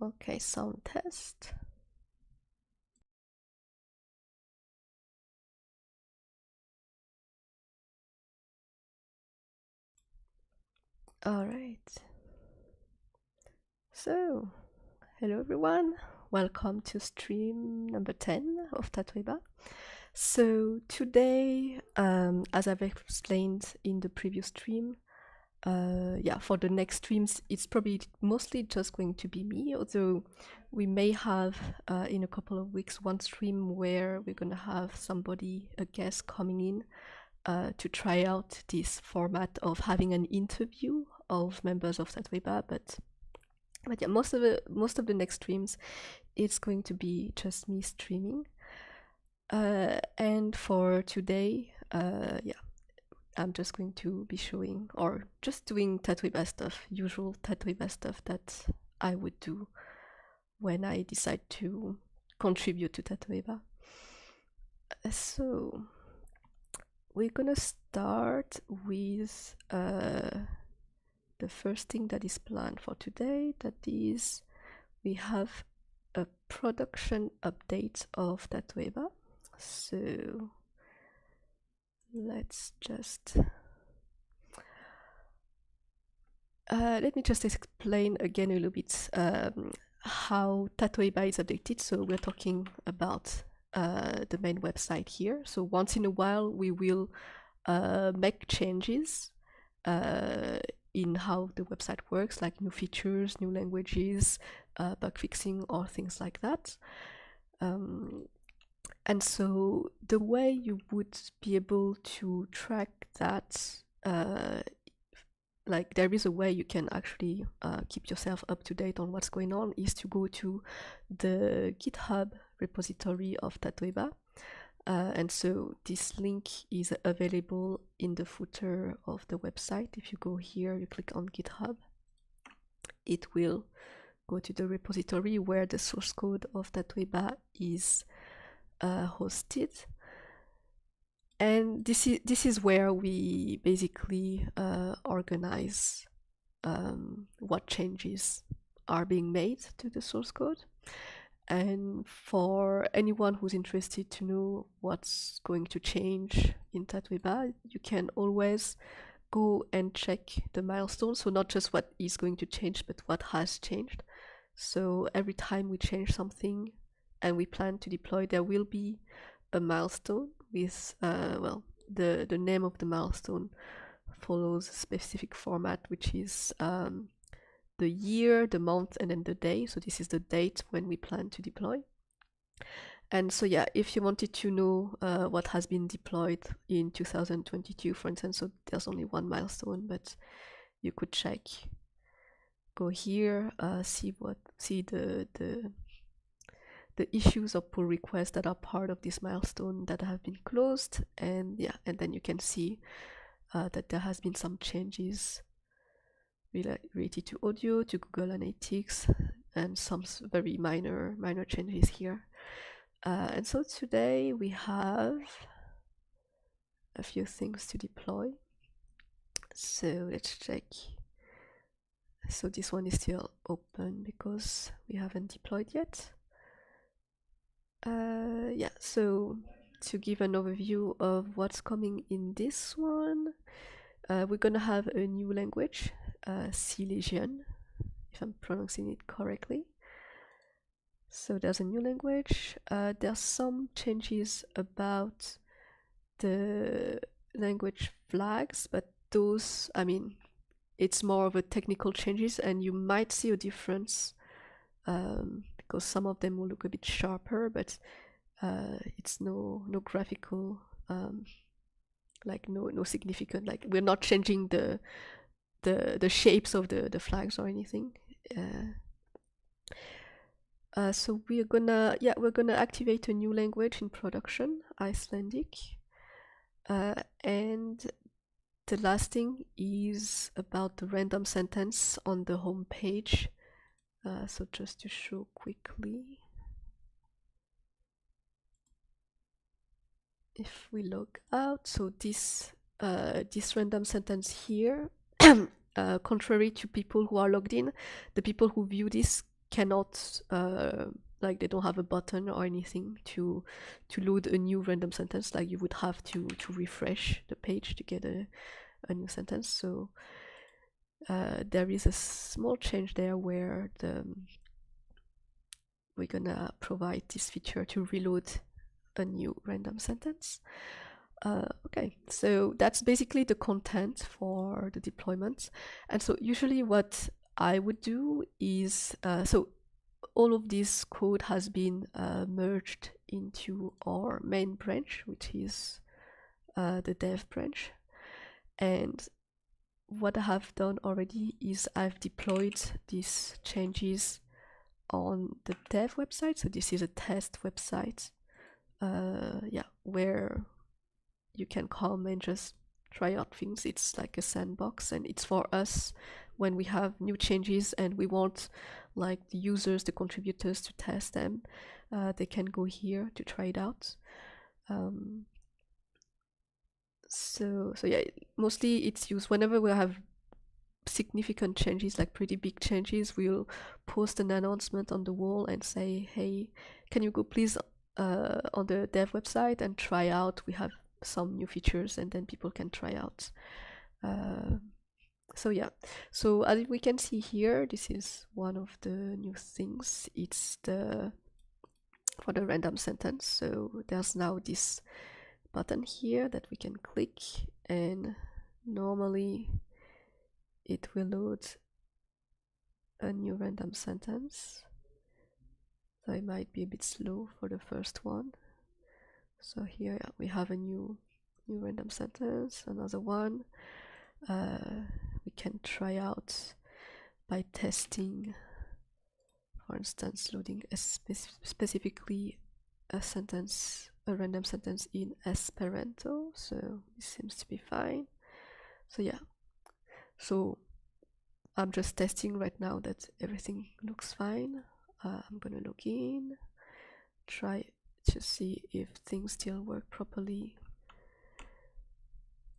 Okay, sound test. All right. So, hello everyone. Welcome to stream number 10 of Tatoeba. So today, as I've explained in the previous stream, for the next streams, it's probably mostly just going to be me, although we may have in a couple of weeks one stream where we're going to have somebody, a guest coming in to try out this format of having an interview of members of Tatoeba, but yeah, most of the next streams, it's going to be just me streaming. And for today, I'm just going to be showing or just doing Tatoeba stuff, usual Tatoeba stuff that I would do when I decide to contribute to Tatoeba. So we're gonna start with the first thing that is planned for today. That is, we have a production update of Tatoeba. So let's just let me just explain again a little bit how Tatoeba is updated. So we're talking about the main website here. So once in a while we will make changes in how the website works, like new features, new languages, bug fixing, or things like that. And so the way you would be able to track that, like there is a way you can actually keep yourself up to date on what's going on, is to go to the GitHub repository of Tatoeba. And so this link is available in the footer of the website. If you go here, you click on GitHub, it will go to the repository where the source code of Tatoeba is hosted. And this is where we basically organize what changes are being made to the source code. And for anyone who's interested to know what's going to change in Tatoeba, you can always go and check the milestones. So not just what is going to change, but what has changed. So every time we change something and we plan to deploy, there will be a milestone with, the name of the milestone follows a specific format, which is the year, the month, and then the day. So this is the date when we plan to deploy. And so yeah, if you wanted to know what has been deployed in 2022, for instance, so there's only one milestone, but you could check, go here, see the issues or pull requests that are part of this milestone that have been closed, and yeah, and then you can see that there has been some changes related to audio, to Google Analytics, and some very minor changes here. And so today we have a few things to deploy. So let's check. So this one is still open because we haven't deployed yet. So to give an overview of what's coming in this one, we're gonna have a new language, Silesian, if I'm pronouncing it correctly. So there's a new language. There's some changes about the language flags, but those, I mean, it's more of a technical changes, and you might see a difference because some of them will look a bit sharper, but it's no graphical, like no significant, like we're not changing the shapes of the flags or anything. So we're gonna activate a new language in production, Icelandic. And the last thing is about the random sentence on the home page. So just to show quickly, if we log out, so this random sentence here, contrary to people who are logged in, the people who view this cannot like they don't have a button or anything to load a new random sentence. Like you would have to refresh the page to get a new sentence. So there is a small change there where we're gonna provide this feature to reload a new random sentence. Okay, so that's basically the content for the deployment. And so usually what I would do is, so all of this code has been merged into our main branch, which is the dev branch. And what I have done already is I've deployed these changes on the dev website. So this is a test website, where you can come and just try out things. It's like a sandbox, and it's for us when we have new changes and we want like the users, the contributors to test them. They can go here to try it out. So yeah, mostly it's used whenever we have significant changes, like pretty big changes. We'll post an announcement on the wall and say, hey, can you go please on the dev website and try out? We have some new features, and then people can try out. So yeah, so as we can see here, this is one of the new things. It's for the random sentence. So there's now this button here that we can click, and normally it will load a new random sentence. So it might be a bit slow for the first one. So here we have a new random sentence, another one. We can try out by testing, for instance, loading specifically a random sentence in Esperanto. So this seems to be fine. So yeah, so I'm just testing right now that everything looks fine. I'm gonna log in, try to see if things still work properly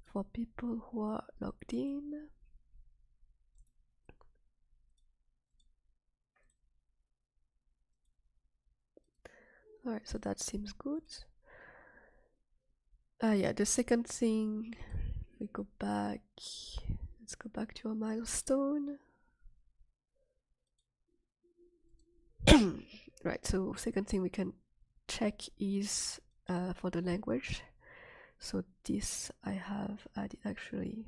for people who are logged in. Alright, so that seems good. Yeah, the second thing, we go back, let's go back to our milestone. Right, so second thing we can check is for the language. So this I have added actually.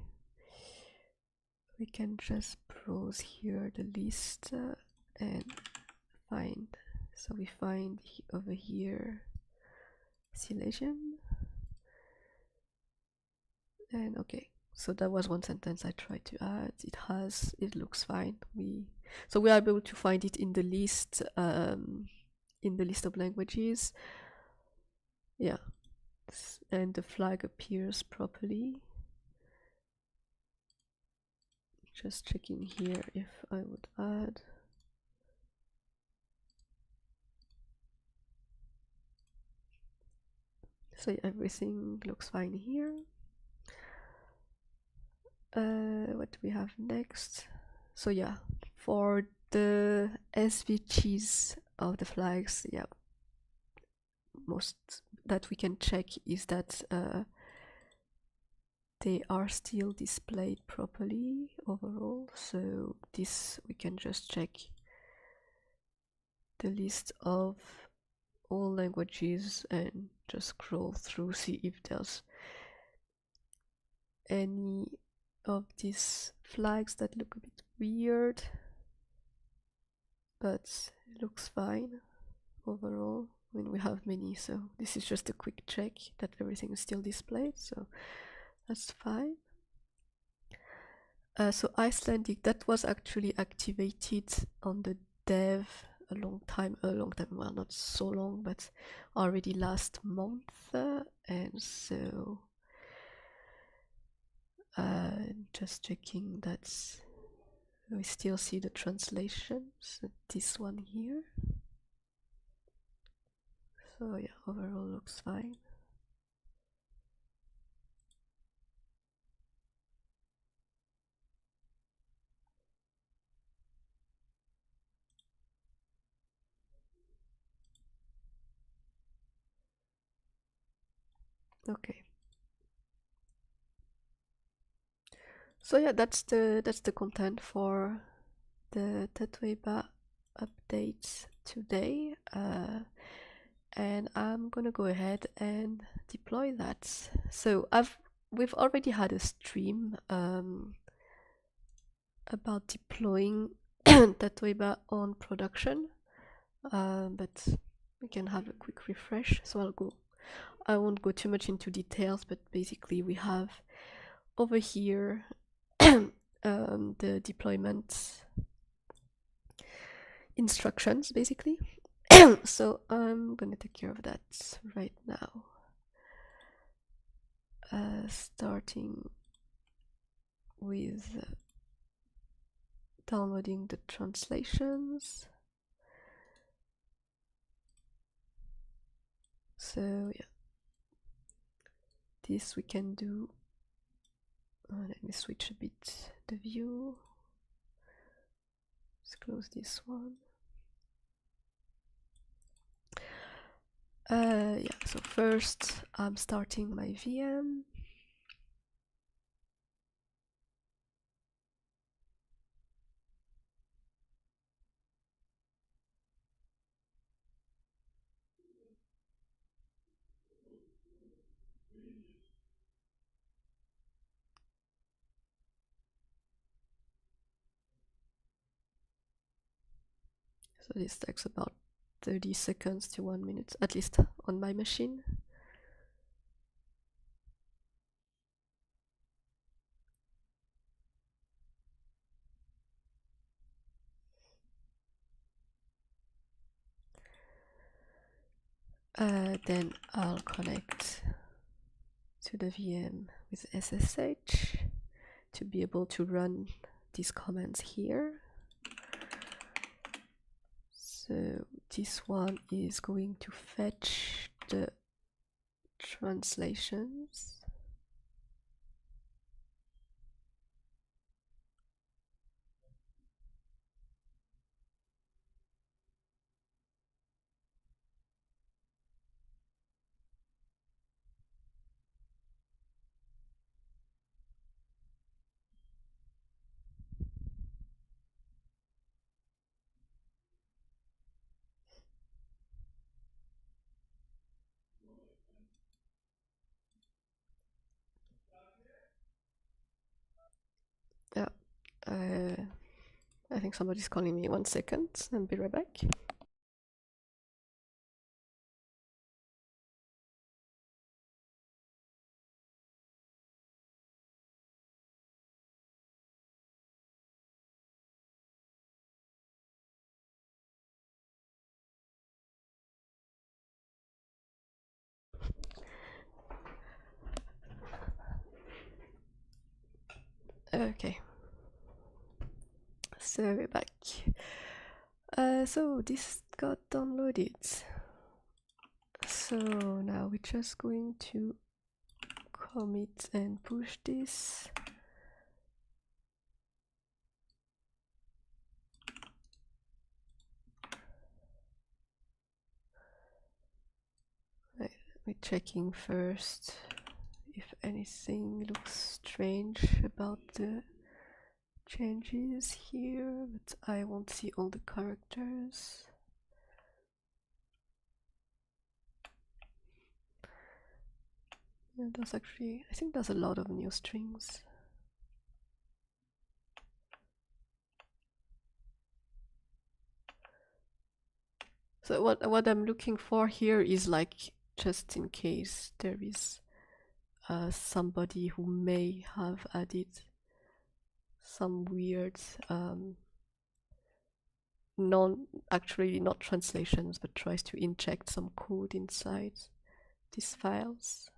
We can just browse here the list and find. So we find over here Silesian. And okay, so that was one sentence I tried to add. It looks fine. So we are able to find it in the list of languages. Yeah, and the flag appears properly. Just checking here if I would add. So everything looks fine here. What do we have next? So yeah, for the SVGs of the flags, yeah, most that we can check is that they are still displayed properly overall. So this we can just check the list of all languages and just scroll through, see if there's any of these flags that look a bit weird, but it looks fine overall. I mean, we have many, so this is just a quick check that everything is still displayed, so that's fine. So Icelandic, that was actually activated on the dev a long time, well, not so long, but already last month, and so just checking that we still see the translation, so this one here. So yeah, overall looks fine. Okay. So yeah, that's the content for the Tatoeba updates today. And I'm gonna go ahead and deploy that. So we've already had a stream about deploying Tatoeba on production, but we can have a quick refresh. So I won't go too much into details, but basically we have over here the deployment instructions, basically. So I'm gonna take care of that right now. Starting with downloading the translations. So yeah, this we can do. Let me switch a bit the view. Let's close this one. Yeah, so first I'm starting my VM. So this takes about 30 seconds to 1 minute, at least on my machine. Then I'll connect to the VM with SSH to be able to run these commands here. So this one is going to fetch the translations. Yeah, I think somebody's calling me. 1 second, I'll be right back. Okay, so we're back. So this got downloaded. So now we're just going to commit and push this. Right, we're checking first if anything looks strange about the changes here, but I won't see all the characters. Yeah, there's actually, I think there's a lot of new strings. So what I'm looking for here is like, just in case there is somebody who may have added some weird actually not translations, but tries to inject some code inside these files.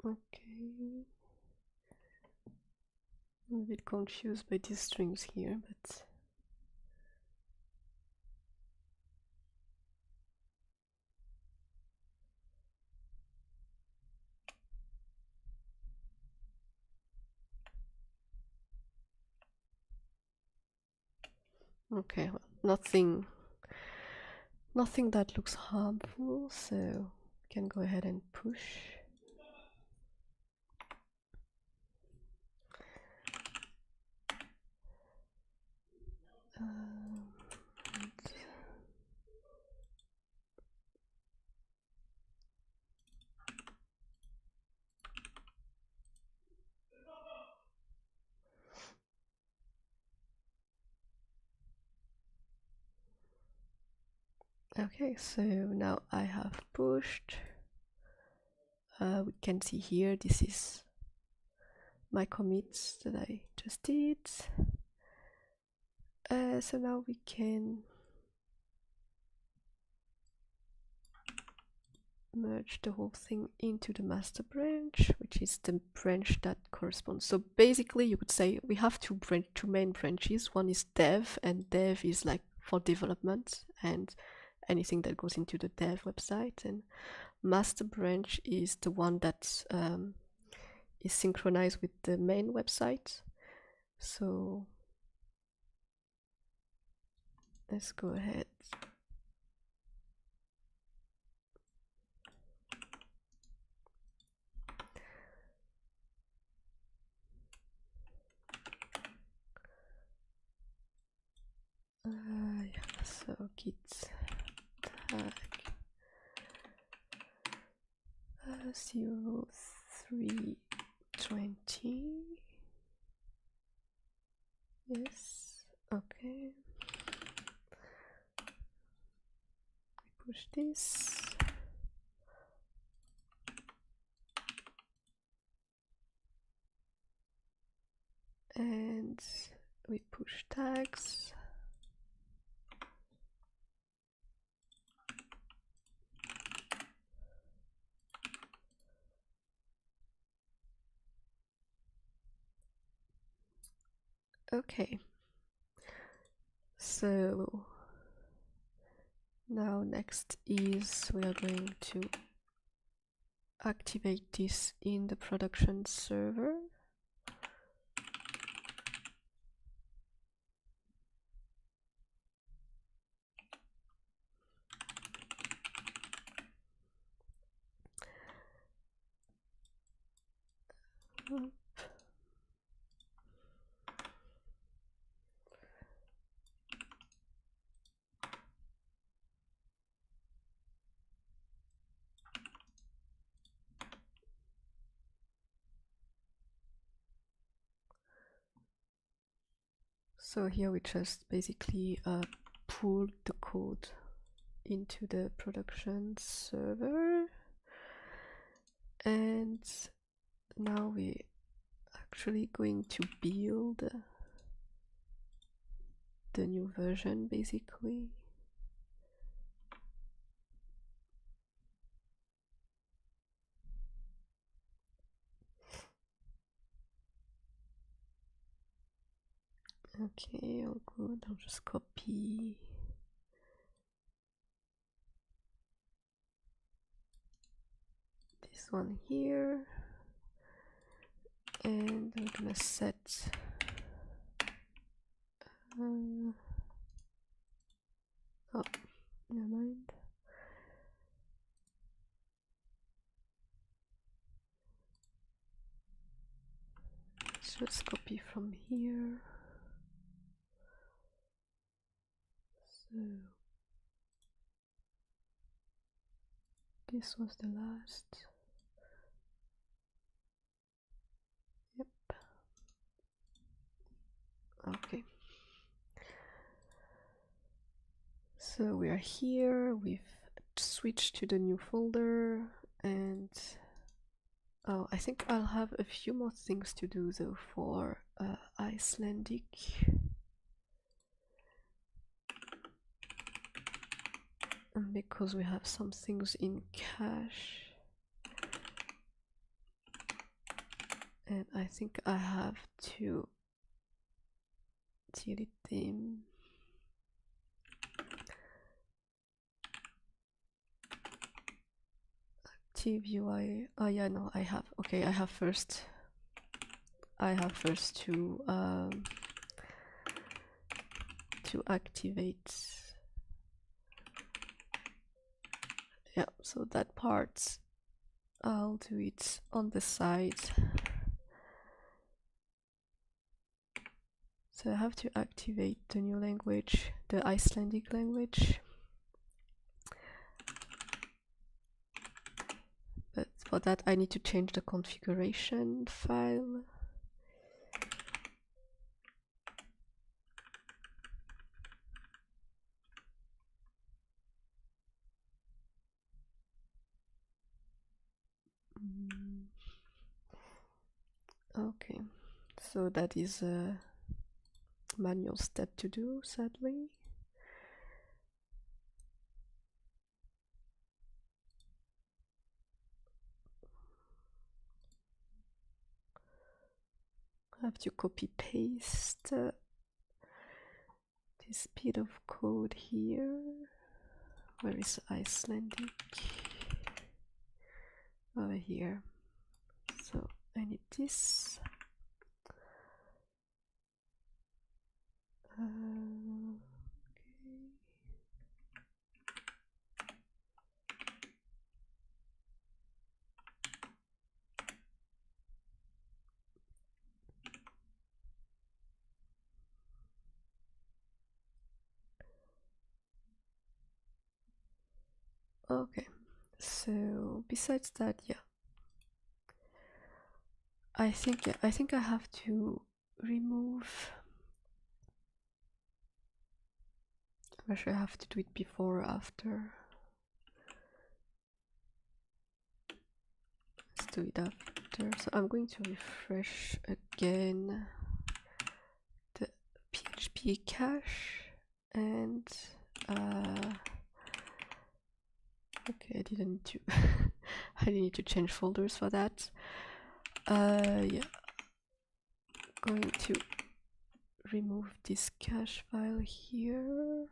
Okay. I'm a bit confused by these strings here, but okay, well, nothing that looks harmful, so we can go ahead and push. Okay, so now I have pushed. We can see here, this is my commits that I just did. So now we can merge the whole thing into the master branch, which is the branch that corresponds. So basically you could say we have two main branches. One is dev, and dev is like for development and anything that goes into the dev website, and master branch is the one that is synchronized with the main website. So let's go ahead. Yeah, so git tag 0320. Yes, okay. We push this. And we push tags. Okay. So now next is we are going to activate this in the production server. So here we just basically pull the code into the production server, and now we're actually going to build the new version basically. Okay, all good. I'll just copy this one here, and I'm gonna set oh, never mind. Let's just copy from here. So this was the last. Yep. Okay. So we are here, we've switched to the new folder, and oh, I think I'll have a few more things to do though for Icelandic. And because we have some things in cache. And I think I have to delete them. Active UI. Oh yeah, no, I have. Okay, I have first to activate. Yeah, so that part I'll do it on the side. So I have to activate the new language, the Icelandic language. But for that I need to change the configuration file. Okay, so that is a manual step to do, sadly. I have to copy paste this bit of code here. Where is Icelandic? Over here. So I need this. Okay, so besides that, yeah, I think I have to remove. I'm not sure I have to do it before or after. Let's do it after. So I'm going to refresh again the PHP cache and okay, I didn't need to I didn't need to change folders for that. Yeah, going to remove this cache file here.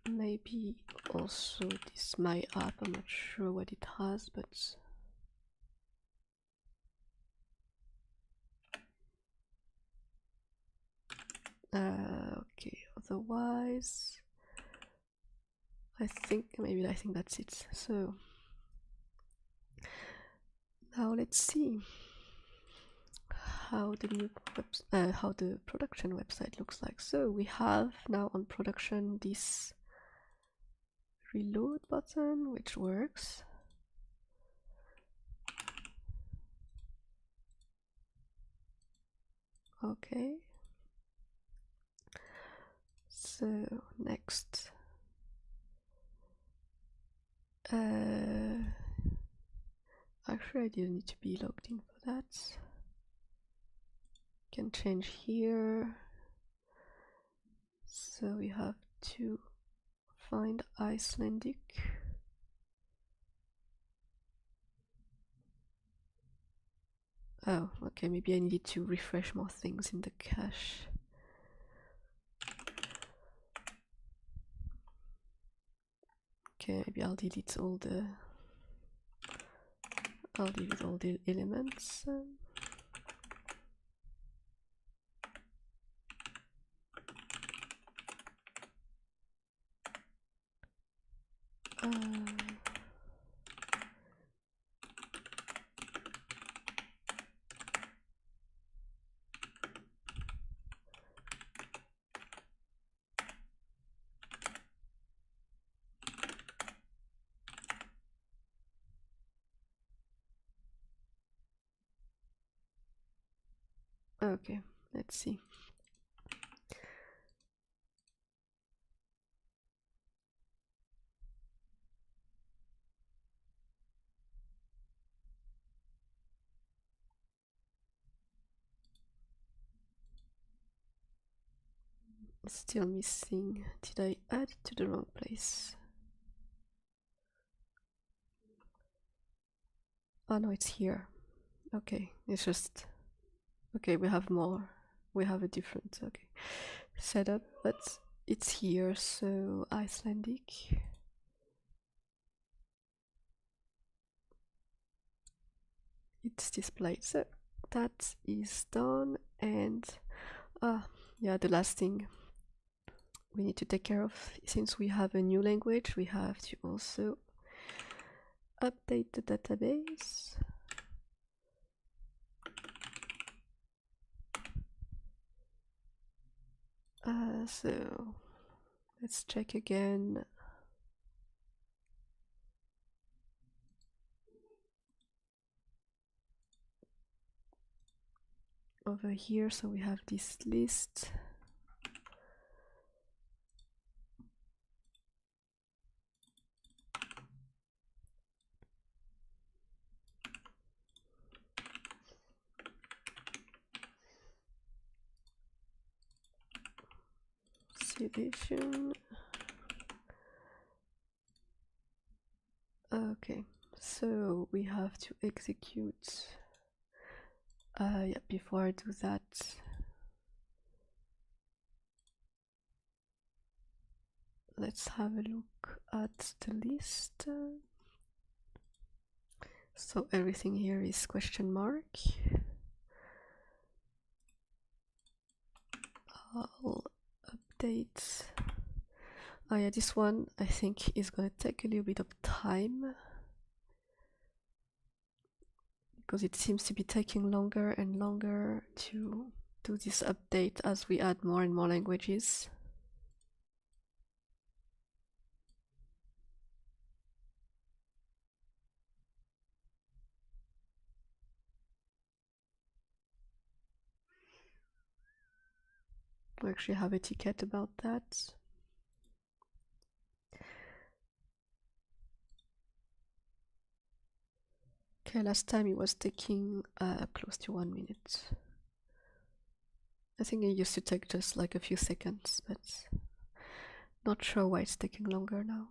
Maybe also this my app, I'm not sure what it has, but okay, otherwise I think that's it. So now let's see how the new how the production website looks like. So we have now on production this reload button, which works. Okay. So next, actually I didn't need to be logged in for that. Can change here. So we have to find Icelandic. Oh, okay, maybe I needed to refresh more things in the cache. Okay, maybe I'll delete all the elements. Okay, let's see. Still missing. Did I add it to the wrong place? Oh no, it's here. Okay, it's just okay. We have more. We have a different setup, but it's here. So Icelandic. It's displayed. So that is done, and yeah, the last thing we need to take care of, since we have a new language, we have to also update the database. So let's check again. Over here, so we have this list. Sedition. Okay, so we have to execute. Yeah, before I do that, let's have a look at the list. So everything here is question mark. I'll update. Oh yeah, this one I think is gonna take a little bit of time because it seems to be taking longer and longer to do this update as we add more and more languages. We actually have a ticket about that. Okay, last time it was taking close to 1 minute. I think it used to take just like a few seconds, but not sure why it's taking longer now.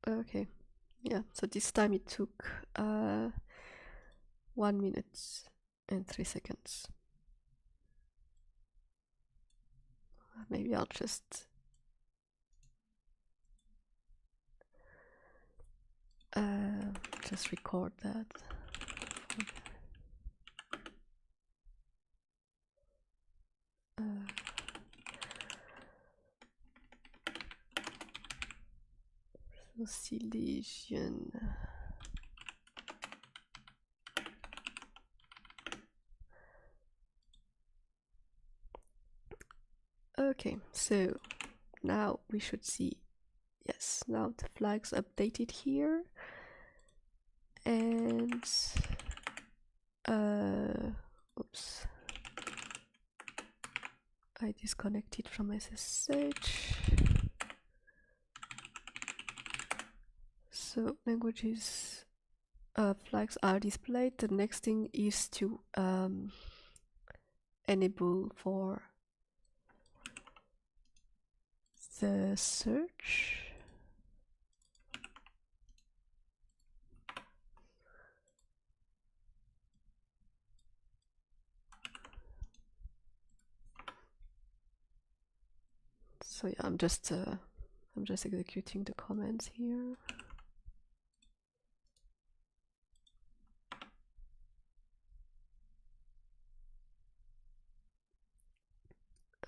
Okay, yeah, so this time it took 1 minute and 3 seconds. Maybe I'll just record that. So Silesian. Okay, so now we should see, yes, now the flag's updated here, and oops, I disconnected from SSH. So languages flags are displayed. The next thing is to enable for the search. So yeah, I'm just executing the commands here.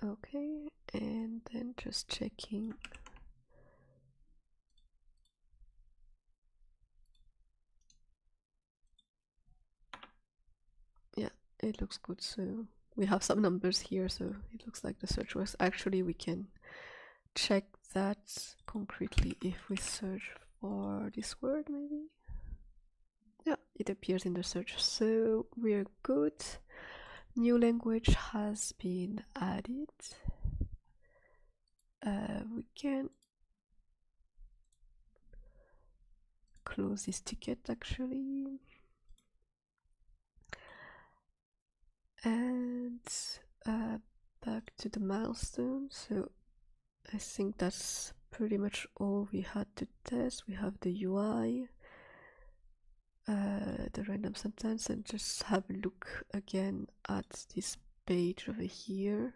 Okay, and then just checking. Yeah, it looks good. So we have some numbers here, so it looks like the search works. Actually, we can check that concretely if we search for this word, maybe. Yeah, it appears in the search, so we're good. New language has been added. We can close this ticket actually. And back to the milestone. So I think that's pretty much all we had to test. We have the UI, the random sentence, and just have a look again at this page over here,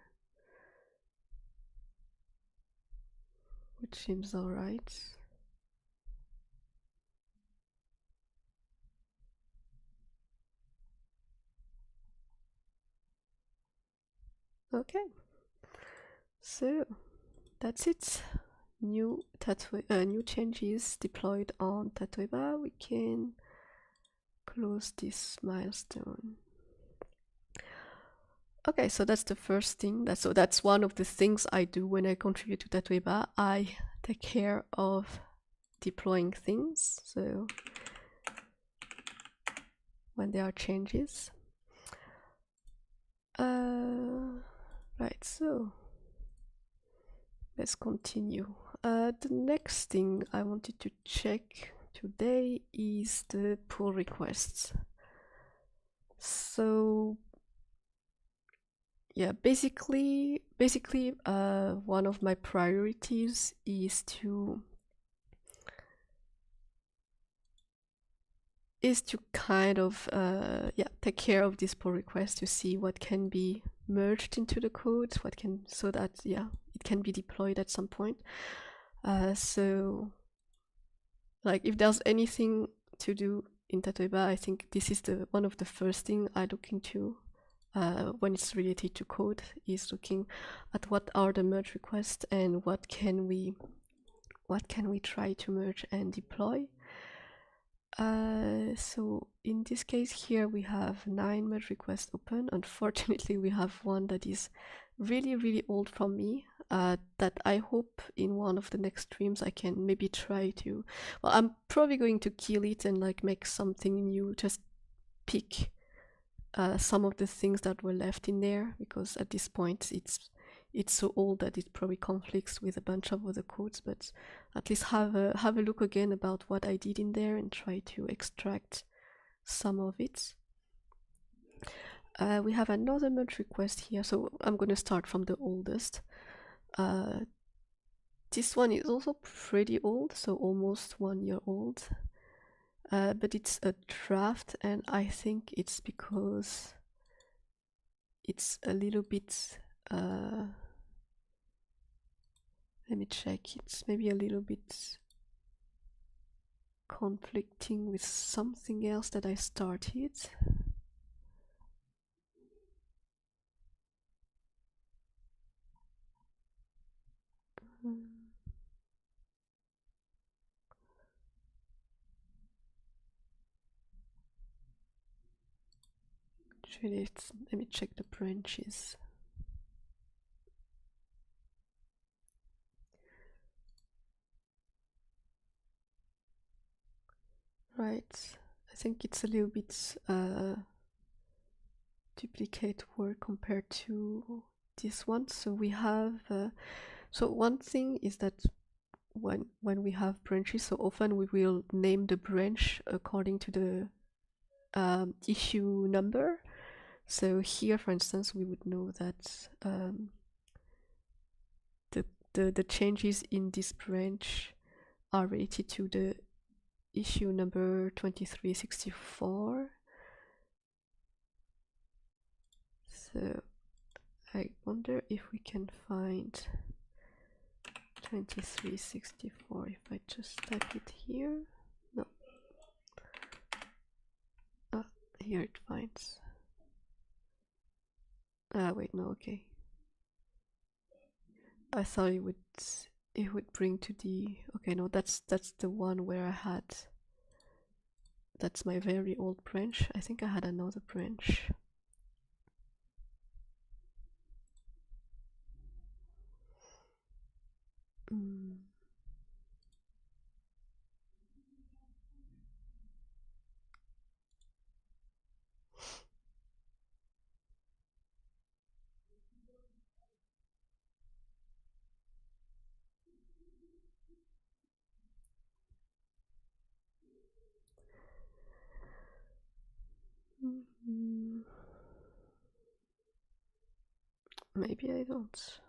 which seems alright. Okay, so that's it. New changes deployed on Tatoeba. We can close this milestone. Okay, so that's the first thing. That's one of the things I do when I contribute to Tatoeba. I take care of deploying things. So when there are changes. Right, so let's continue. The next thing I wanted to check today is the pull requests. So yeah, basically, one of my priorities is to kind of take care of this pull request to see what can be merged into the code, so that it can be deployed at some point. So like if there's anything to do in Tatoeba, I think this is one of the first thing I look into when it's related to code, is looking at what are the merge requests and what can we try to merge and deploy. So in this case here we have 9 merge requests open. Unfortunately, we have one that is really old from me, that I hope in one of the next streams I can maybe try to, well, I'm probably going to kill it and like make something new, just pick some of the things that were left in there, because at this point it's so old that it probably conflicts with a bunch of other codes, but at least have a look again about what I did in there and try to extract some of it. We have another merge request here, so I'm going to start from the oldest. This one is also pretty old, so almost 1 year old, but it's a draft, and I think it's because it's a little bit let me check, it's maybe a little bit conflicting with something else that I started. Actually, let me check the branches. Right, I think it's a little bit duplicate work compared to this one. So we have so one thing is that when we have branches, so often we will name the branch according to the issue number. So here, for instance, we would know that the changes in this branch are related to the issue number 2364. So I wonder if we can find 2364 if I just type it here. No. Ah, here it finds. Ah, wait, no, okay. I thought it would bring to the, okay, no, that's the one where I had, that's my very old branch. I think I had another branch. Maybe I don't.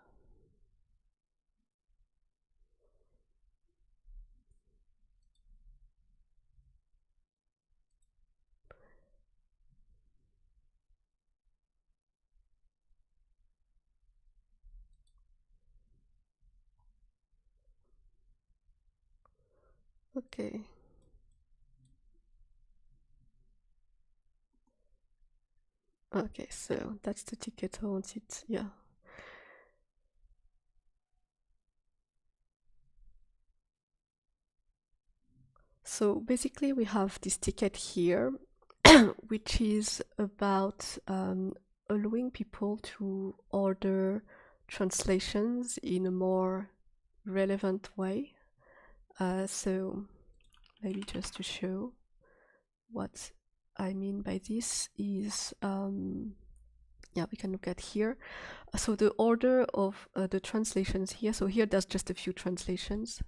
Okay. Okay, so that's the ticket I wanted, yeah. So basically we have this ticket here, which is about allowing people to order translations in a more relevant way. So maybe just to show what I mean by this is, yeah, we can look at here. So the order of the translations here, so here there's just a few translations.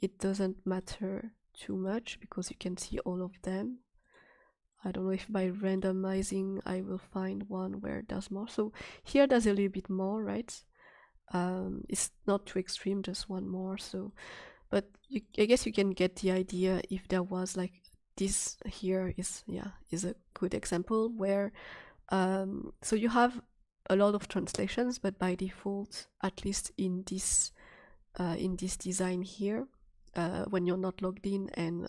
It doesn't matter too much because you can see all of them. I don't know if by randomizing I will find one where there's more. So here there's a little bit more, right? It's not too extreme, just one more. So, but I guess you can get the idea if there was like this here is a good example where so you have a lot of translations, but by default, at least in this design here, when you're not logged in and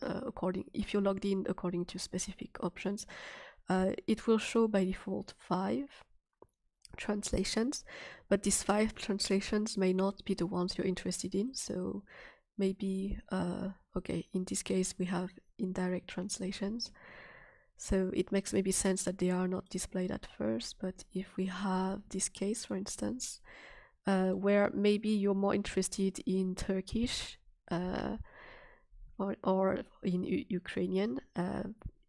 if you're logged in according to specific options, it will show by default 5 translations, but these 5 translations may not be the ones you're interested in. So maybe, okay, in this case we have indirect translations. So it makes maybe sense that they are not displayed at first, but if we have this case, for instance, where maybe you're more interested in Turkish or in Ukrainian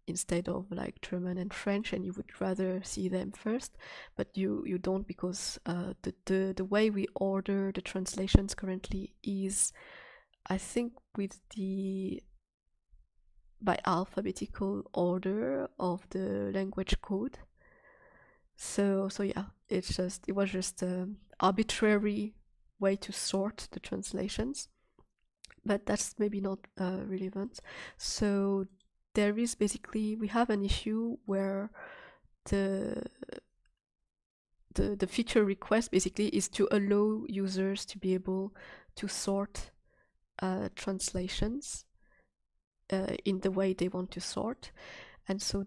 instead of like German and French, and you would rather see them first, but you don't because the way we order the translations currently is, I think, with the by alphabetical order of the language code. So yeah, it was just an arbitrary way to sort the translations, but that's maybe not relevant. So there is basically, we have an issue where the feature request basically is to allow users to be able to sort translations in the way they want to sort. And so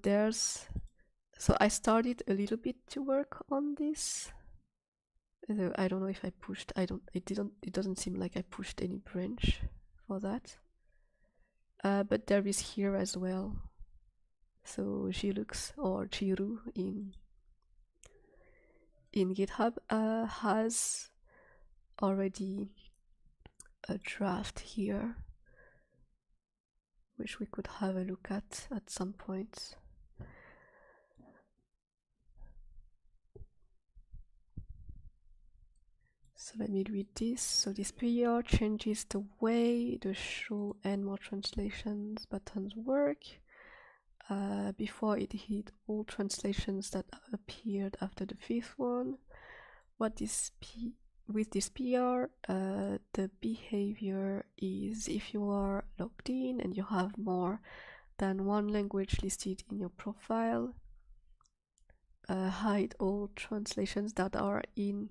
so I started a little bit to work on this. I don't know if I pushed, it doesn't seem like I pushed any branch for that. But there is here as well. So Gilux or Jiru in GitHub has already a draft here, which we could have a look at some point. So let me read this. So this PR changes the way the show and more translations buttons work. Before it hid all translations that appeared after the 5th one. With this PR, the behavior is if you are logged in and you have more than one language listed in your profile, hide all translations that are in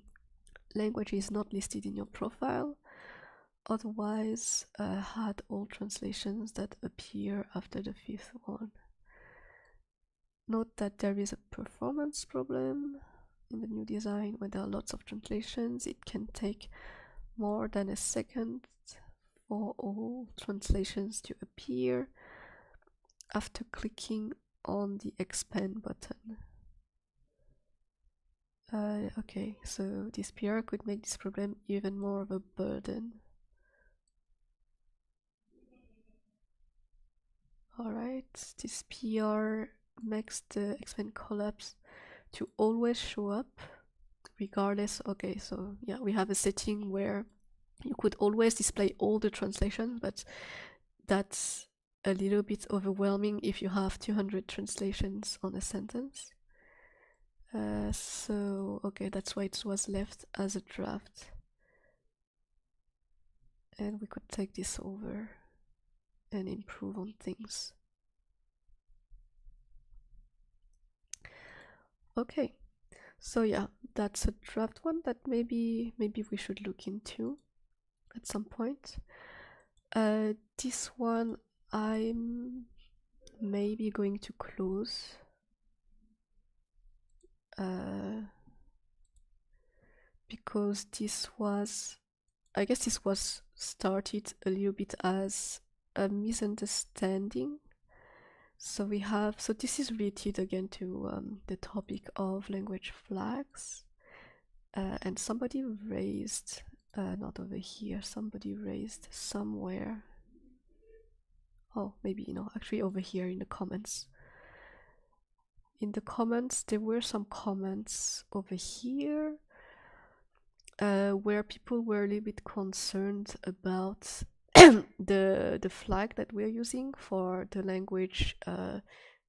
languages not listed in your profile. Otherwise, hide all translations that appear after the 5th one. Note that there is a performance problem in the new design. When there are lots of translations, it can take more than a second for all translations to appear after clicking on the expand button. Okay, so this PR could make this problem even more of a burden. Alright, this PR makes the expand collapse to always show up regardless. Okay, so yeah, we have a setting where you could always display all the translations, but that's a little bit overwhelming if you have 200 translations on a sentence. So, okay, that's why it was left as a draft. And we could take this over and improve on things. Okay, so yeah, that's a draft one that maybe we should look into at some point. This one I'm maybe going to close. Because I guess this was started a little bit as a misunderstanding. So this is related again to the topic of language flags. And somebody raised, not over here, somebody raised somewhere. Oh, maybe, actually over here in the comments. In the comments, there were some comments over here where people were a little bit concerned about the flag that we're using for the language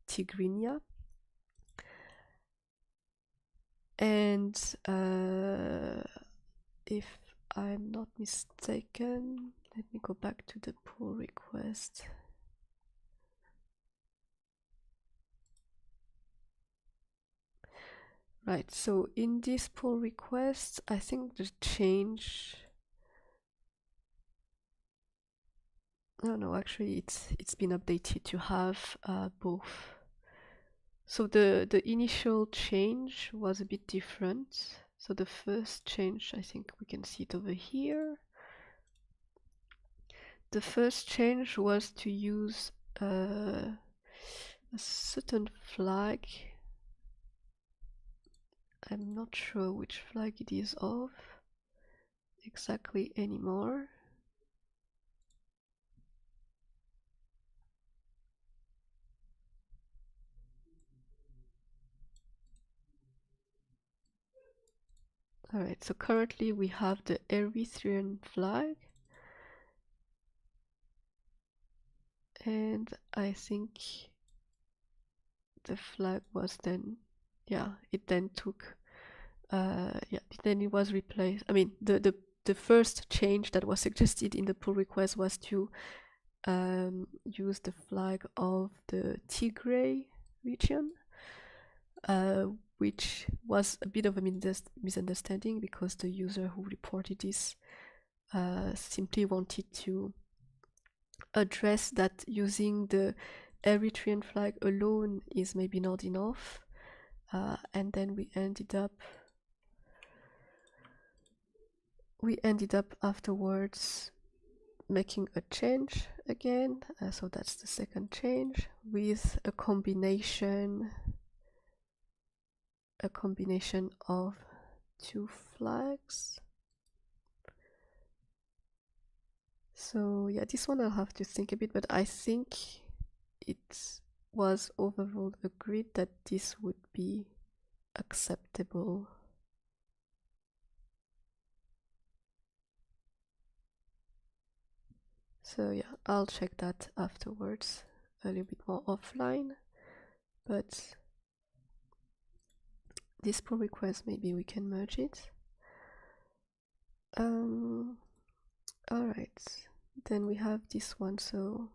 Tigrinya. And if I'm not mistaken, let me go back to the pull request. Right, so in this pull request, I think the change... No, actually it's been updated to have both. So the initial change was a bit different. So the first change, I think we can see it over here. The first change was to use a certain flag. I'm not sure which flag it is of exactly anymore. Alright, so currently we have the Eritrean flag. And I think the flag was then, it then took, then it was replaced. I mean, the first change that was suggested in the pull request was to use the flag of the Tigray region, which was a bit of a misunderstanding because the user who reported this simply wanted to address that using the Eritrean flag alone is maybe not enough, and then we ended up afterwards making a change again, so that's the second change, with a combination of two flags. So yeah, this one I'll have to think a bit, but I think it was overall agreed that this would be acceptable. So yeah, I'll check that afterwards, a little bit more offline, but this pull request, maybe we can merge it. Alright, then we have this one. So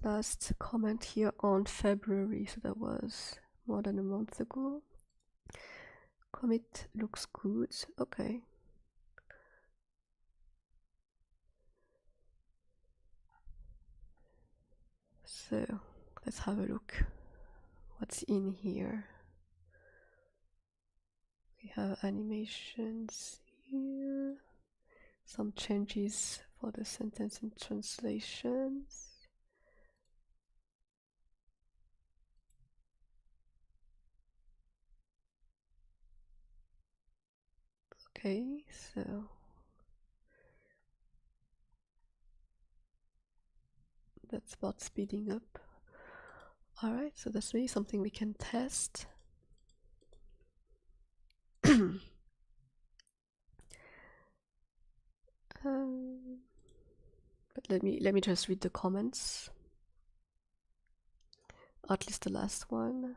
last comment here on February, so that was more than a month ago. Commit looks good. Okay. So let's have a look. What's in here? We have animations here, some changes for the sentence and translations. Okay, so that's about speeding up. Alright, so that's maybe something we can test. But let me just read the comments. at least the last one.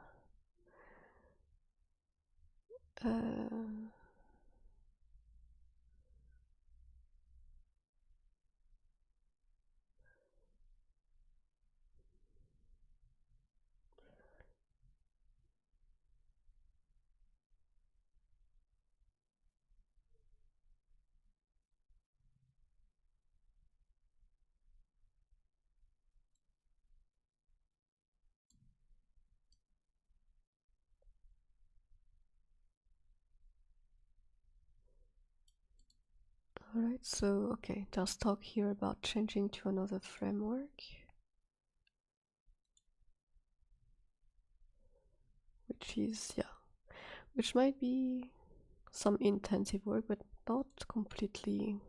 Alright, so okay, there's talk here about changing to another framework, which might be some intensive work, but not completely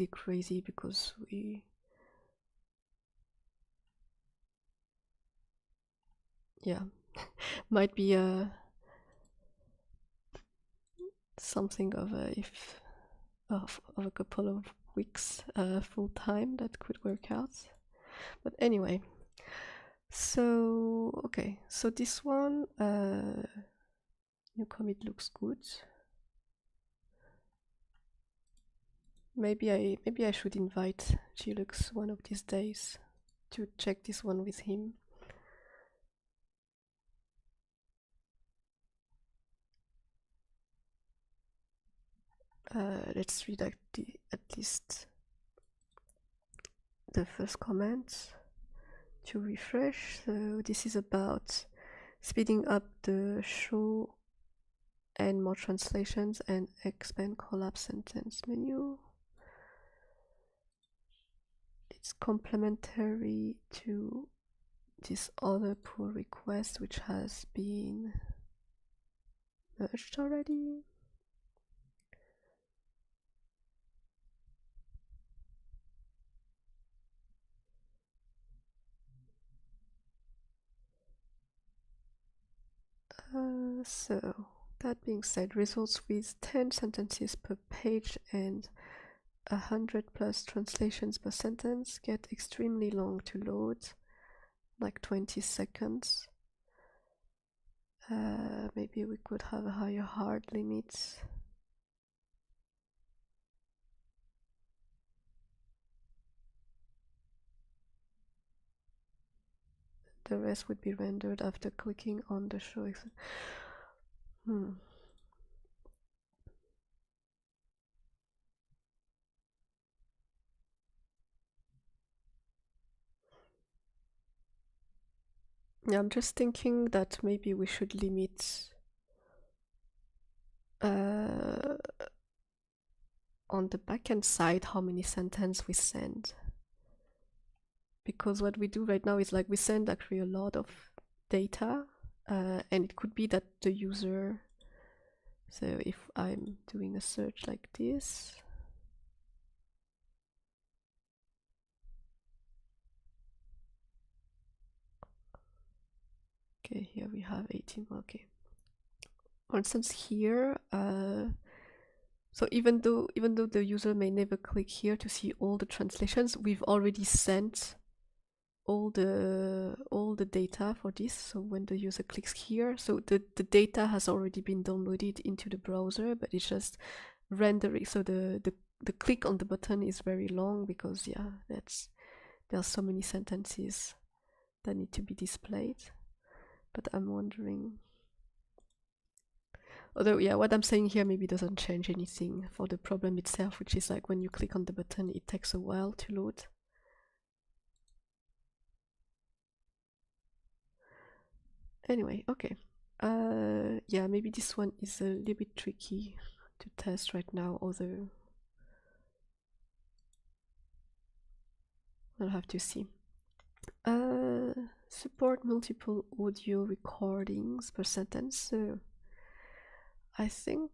crazy, because we might be something of a couple of weeks full time that could work out. But anyway, so okay, so this one new commit looks good. Maybe I should invite Gilux one of these days to check this one with him. Let's read at least the first comment to refresh. So this is about speeding up the show and more translations and expand collapse sentence menu. It's complementary to this other pull request, which has been merged already. So that being said, results with 10 sentences per page and 100+ translations per sentence get extremely long to load, like 20 seconds. Maybe we could have a higher hard limit. The rest would be rendered after clicking on the show. Yeah, I'm just thinking that maybe we should limit on the backend side how many sentences we send. Because what we do right now is like we send actually a lot of data, and it could be that the user, so if I'm doing a search like this, okay, here we have 18, okay. For instance here, so even though the user may never click here to see all the translations, we've already sent all the data for this. So when the user clicks here, so the data has already been downloaded into the browser, but it's just rendering. So the click on the button is very long, because there are so many sentences that need to be displayed. But I'm wondering, although what I'm saying here maybe doesn't change anything for the problem itself, which is like when you click on the button, it takes a while to load. Anyway, okay. Yeah, maybe this one is a little bit tricky to test right now, although I'll have to see. Support multiple audio recordings per sentence. So I think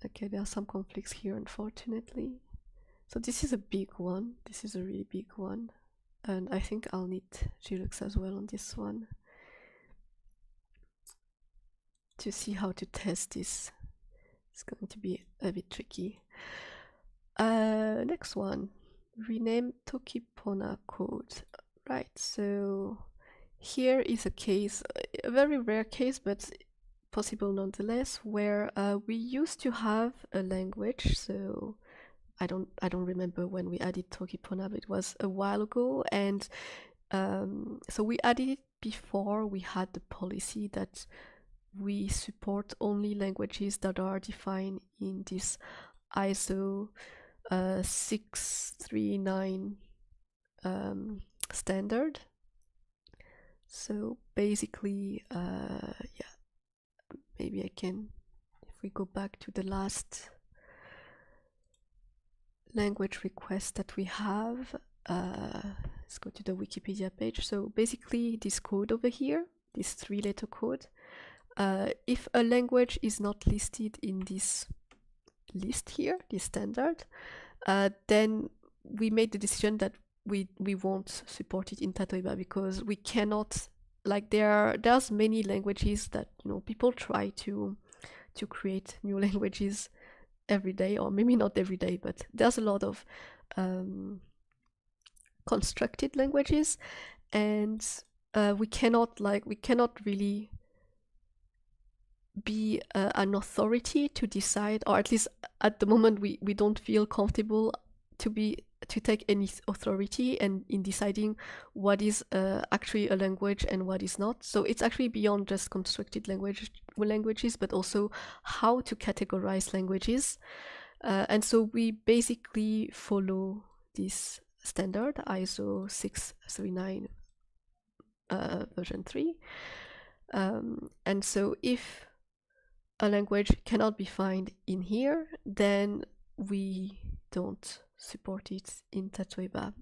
okay, there are some conflicts here, unfortunately. So this is a big one. This is a really big one. And I think I'll need Gilux as well on this one to see how to test this. It's going to be a bit tricky. Next one, rename Tokipona code. Right, so here is a case, a very rare case, but possible nonetheless, where we used to have a language. So I don't remember when we added Tokipona, but it was a while ago, and so we added it before we had the policy that we support only languages that are defined in this ISO 639 standard. So basically, yeah, maybe I can, if we go back to the last language request that we have, let's go to the Wikipedia page. So basically this code over here, this 3-letter code, if a language is not listed in this list here, this standard, then we made the decision that we won't support it in Tatoeba, because we cannot, like, there's many languages that, you know, people try to create new languages every day, or maybe not every day, but there's a lot of constructed languages, and we cannot really be an authority to decide, or at least at the moment we don't feel comfortable to take any authority and in deciding what is actually a language and what is not. So it's actually beyond just constructed languages, but also how to categorize languages. And so we basically follow this standard, ISO 639 version 3. And so if a language cannot be found in here, then we don't support it in Tatoeba.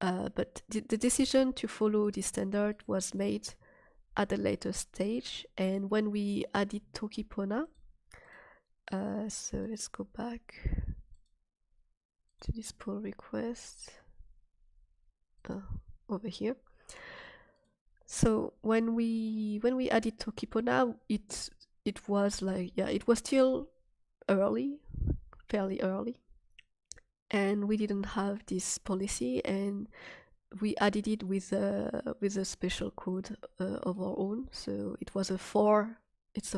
But the decision to follow this standard was made at a later stage, and when we added Tokipona, so let's go back to this pull request over here. So when we added Tokipona, it was like, yeah, it was still early, fairly early, and we didn't have this policy, and we added it with a special code of our own. So it was a 4. It's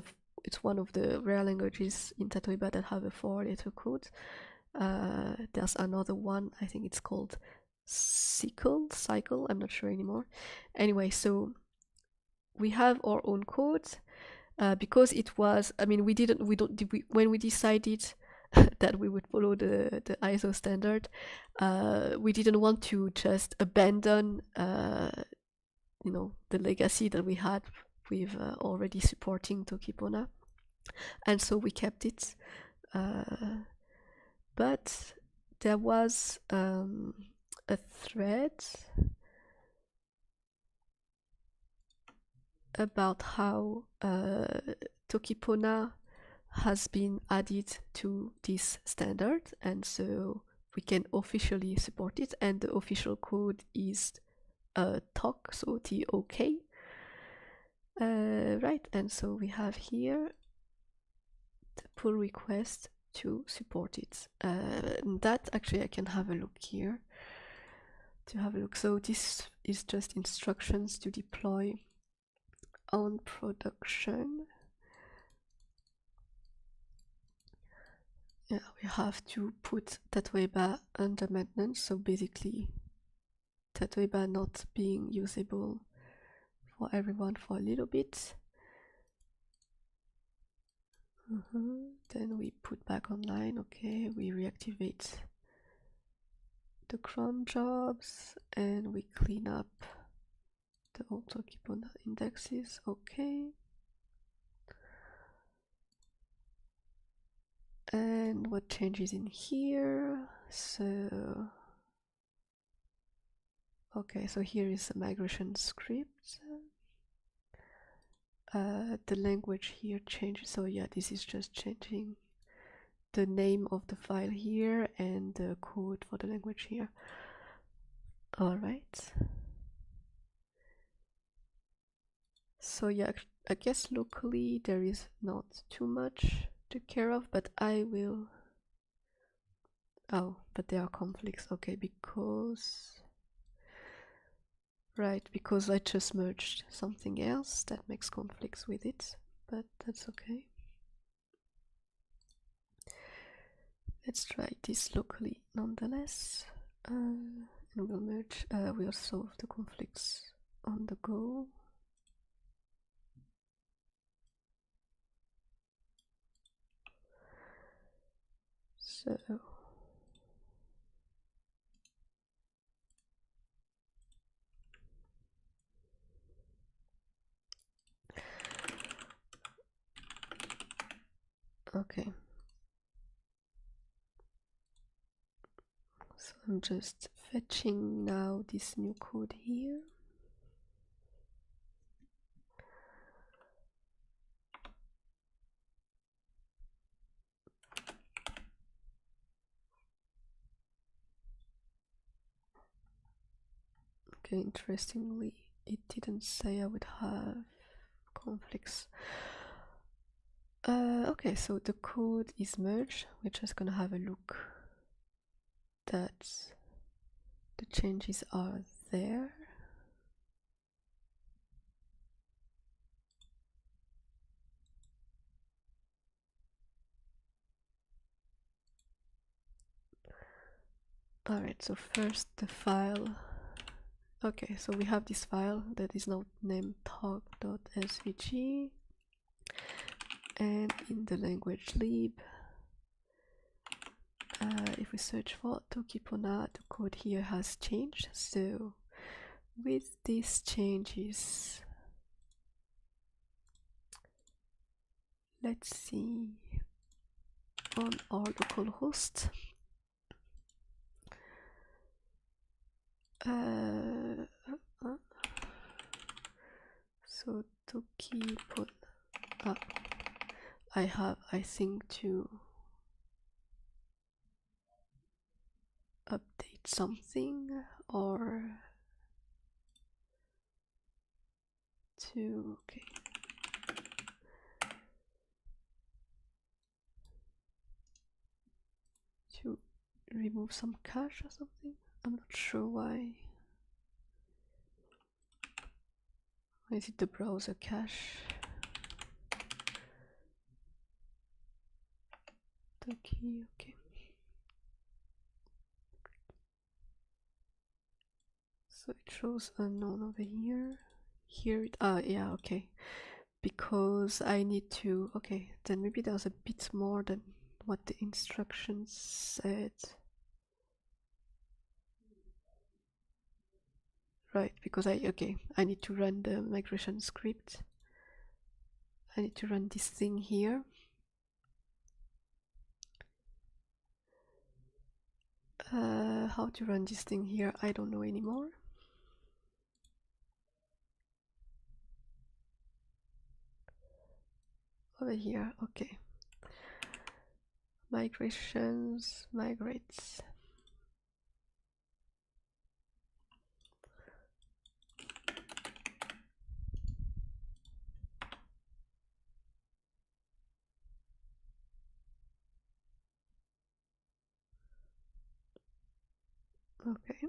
one of the rare languages in Tatoeba that have a 4-letter code. There's another one, I think it's called cycle, I'm not sure anymore. Anyway, so we have our own code. Because it was, I mean, when we decided that we would follow the ISO standard, we didn't want to just abandon, you know, the legacy that we had with already supporting Tokipona, and so we kept it. But there was a thread about how Tokipona has been added to this standard, and so we can officially support it, and the official code is TOK, so TOK. Right, and so we have here the pull request to support it. And that actually I can have a look here to have a look. So this is just instructions to deploy on production. Yeah, we have to put Tatoeba under maintenance, so basically Tatoeba not being usable for everyone for a little bit. Then we put back online. Okay, we reactivate the cron jobs and we clean up the old Tokipona indexes. Okay. And what changes in here? So, okay, so here is the migration script. The language here changes, so yeah, this is just changing the name of the file here and the code for the language here. Alright. So yeah, I guess locally there is not too much to care of, but I will Oh, but there are conflicts. Okay, because... Right, because I just merged something else that makes conflicts with it, but that's okay. Let's try this locally nonetheless. And we'll merge, we'll solve the conflicts on the go. So okay, so I'm just fetching now this new code here. Okay, interestingly, it didn't say I would have conflicts. Okay, so the code is merged. We're just gonna have a look that the changes are there. Alright, so first the file. Okay, so we have this file that is now named talk.svg, and in the language lib, if we search for Tokipona, the code here has changed. So with these changes, let's see on our local host. So Tokipona, I think to update something or to, okay. To remove some cache or something. I'm not sure why. Is it the browser cache? Okay. So it shows unknown over here. Here it, yeah, okay. Because I need to, okay, then maybe there's a bit more than what the instructions said. Right, because I need to run the migration script. I need to run this thing here. How to run this thing here, I don't know anymore. Over here, okay. Migrations, migrates. Okay.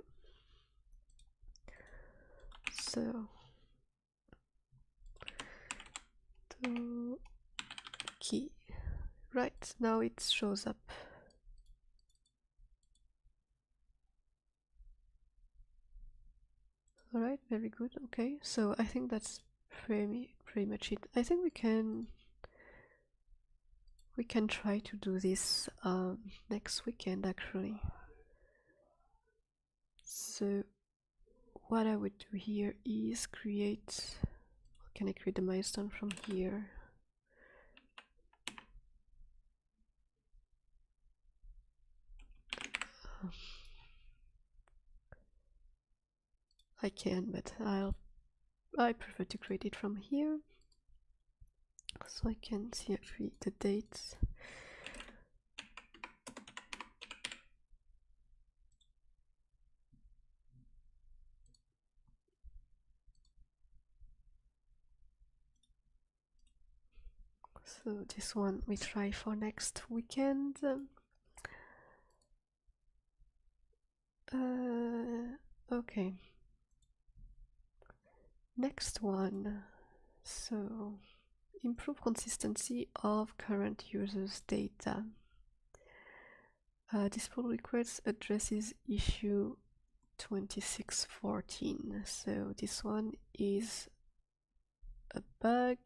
So to key. Right, now it shows up. Alright, very good. Okay, so I think that's pretty much it. I think we can try to do this next weekend actually. So what I would do here is create, can I create the milestone from here? I can, but I prefer to create it from here, so I can see actually the dates. So this one we try for next weekend. Okay. Next one. So, improve consistency of current users' data. This pull request addresses issue 2614. So this one is a bug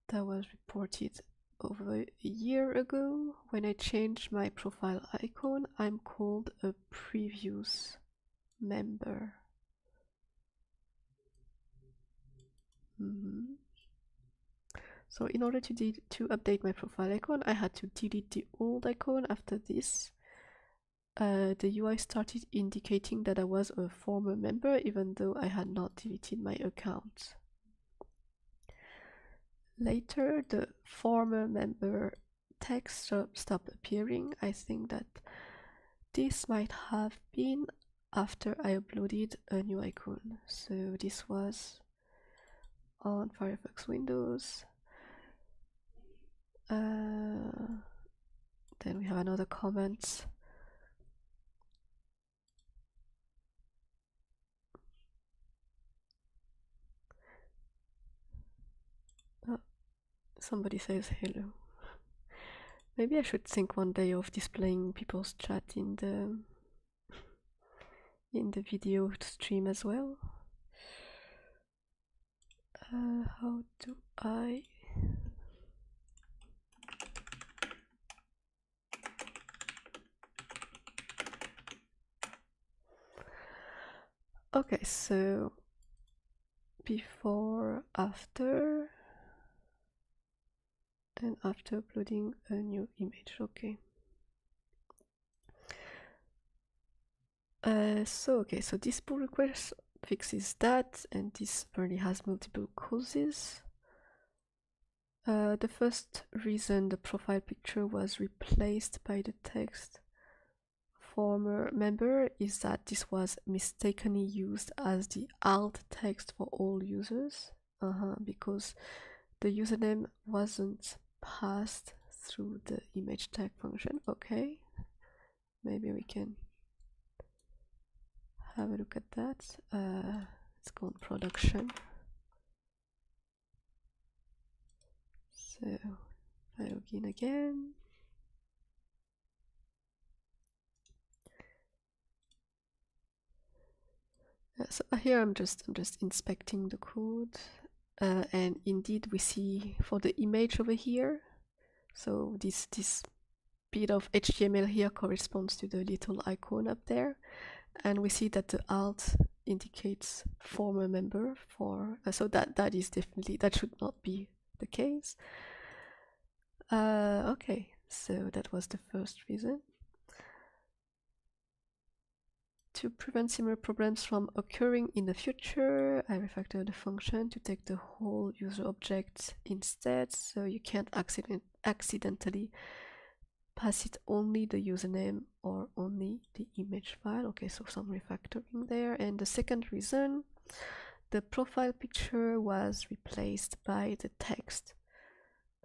that was reported over a year ago. When I changed my profile icon, I'm called a previous member. So in order to update my profile icon, I had to delete the old icon. After this, the UI started indicating that I was a former member, even though I had not deleted my account. Later, the former member text stopped appearing. I think that this might have been after I uploaded a new icon. So this was on Firefox Windows. Then we have another comment. Oh, somebody says hello. Maybe I should think one day of displaying people's chat in the video stream as well. How do I... Okay, so before, after, and after uploading a new image. Okay. So this pull request fixes that, and this apparently has multiple causes. The first reason the profile picture was replaced by the text former member is that this was mistakenly used as the alt text for all users, because the username wasn't passed through the image tag function. Okay, maybe we can have a look at that. It's called production. So if I log in again, so here I'm just inspecting the code, and indeed we see for the image over here, so this bit of HTML here corresponds to the little icon up there, and we see that the alt indicates former member for, so that is definitely, that should not be the case. Okay, so that was the first reason. To prevent similar problems from occurring in the future, I refactored the function to take the whole user object instead, so you can't accidentally pass it only the username or only the image file. Okay, so some refactoring there. And the second reason, the profile picture was replaced by the text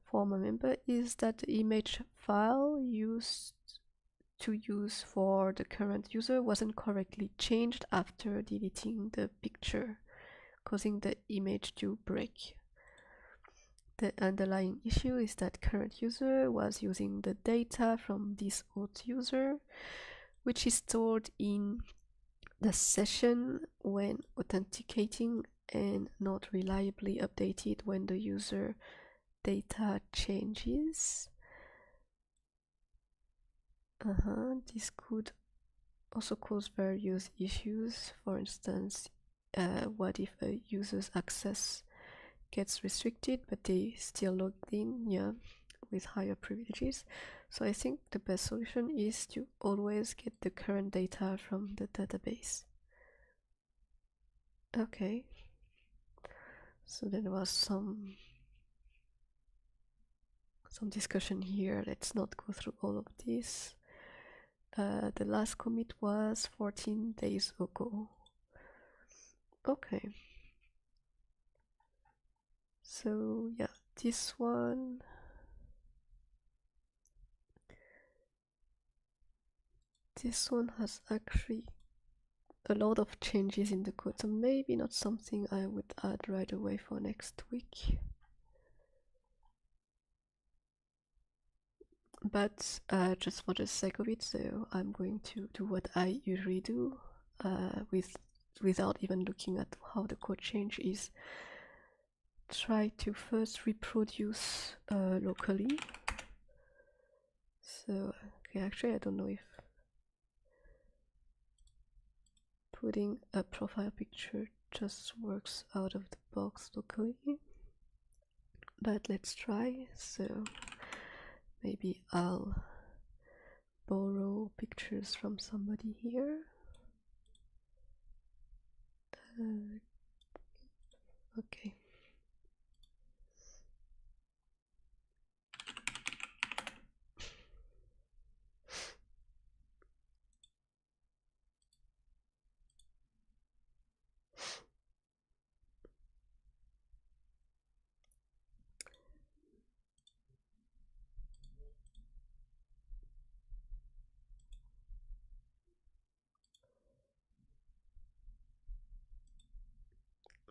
former member, is that the image file used to use for the current user wasn't correctly changed after deleting the picture, causing the image to break. The underlying issue is that current user was using the data from this old user, which is stored in the session when authenticating and not reliably updated when the user data changes. This could also cause various issues. For instance, what if a user's access gets restricted but they still logged in, with higher privileges? So I think the best solution is to always get the current data from the database. Okay, so there was some discussion here. Let's not go through all of this. The last commit was 14 days ago. Okay. So yeah, this one. this one has actually a lot of changes in the code, so maybe not something I would add right away for next week. But just for the sake of it, so I'm going to do what I usually do without even looking at how the code change is. Try to first reproduce locally. So, okay, actually I don't know if putting a profile picture just works out of the box locally. But let's try. So maybe I'll borrow pictures from somebody here. Okay.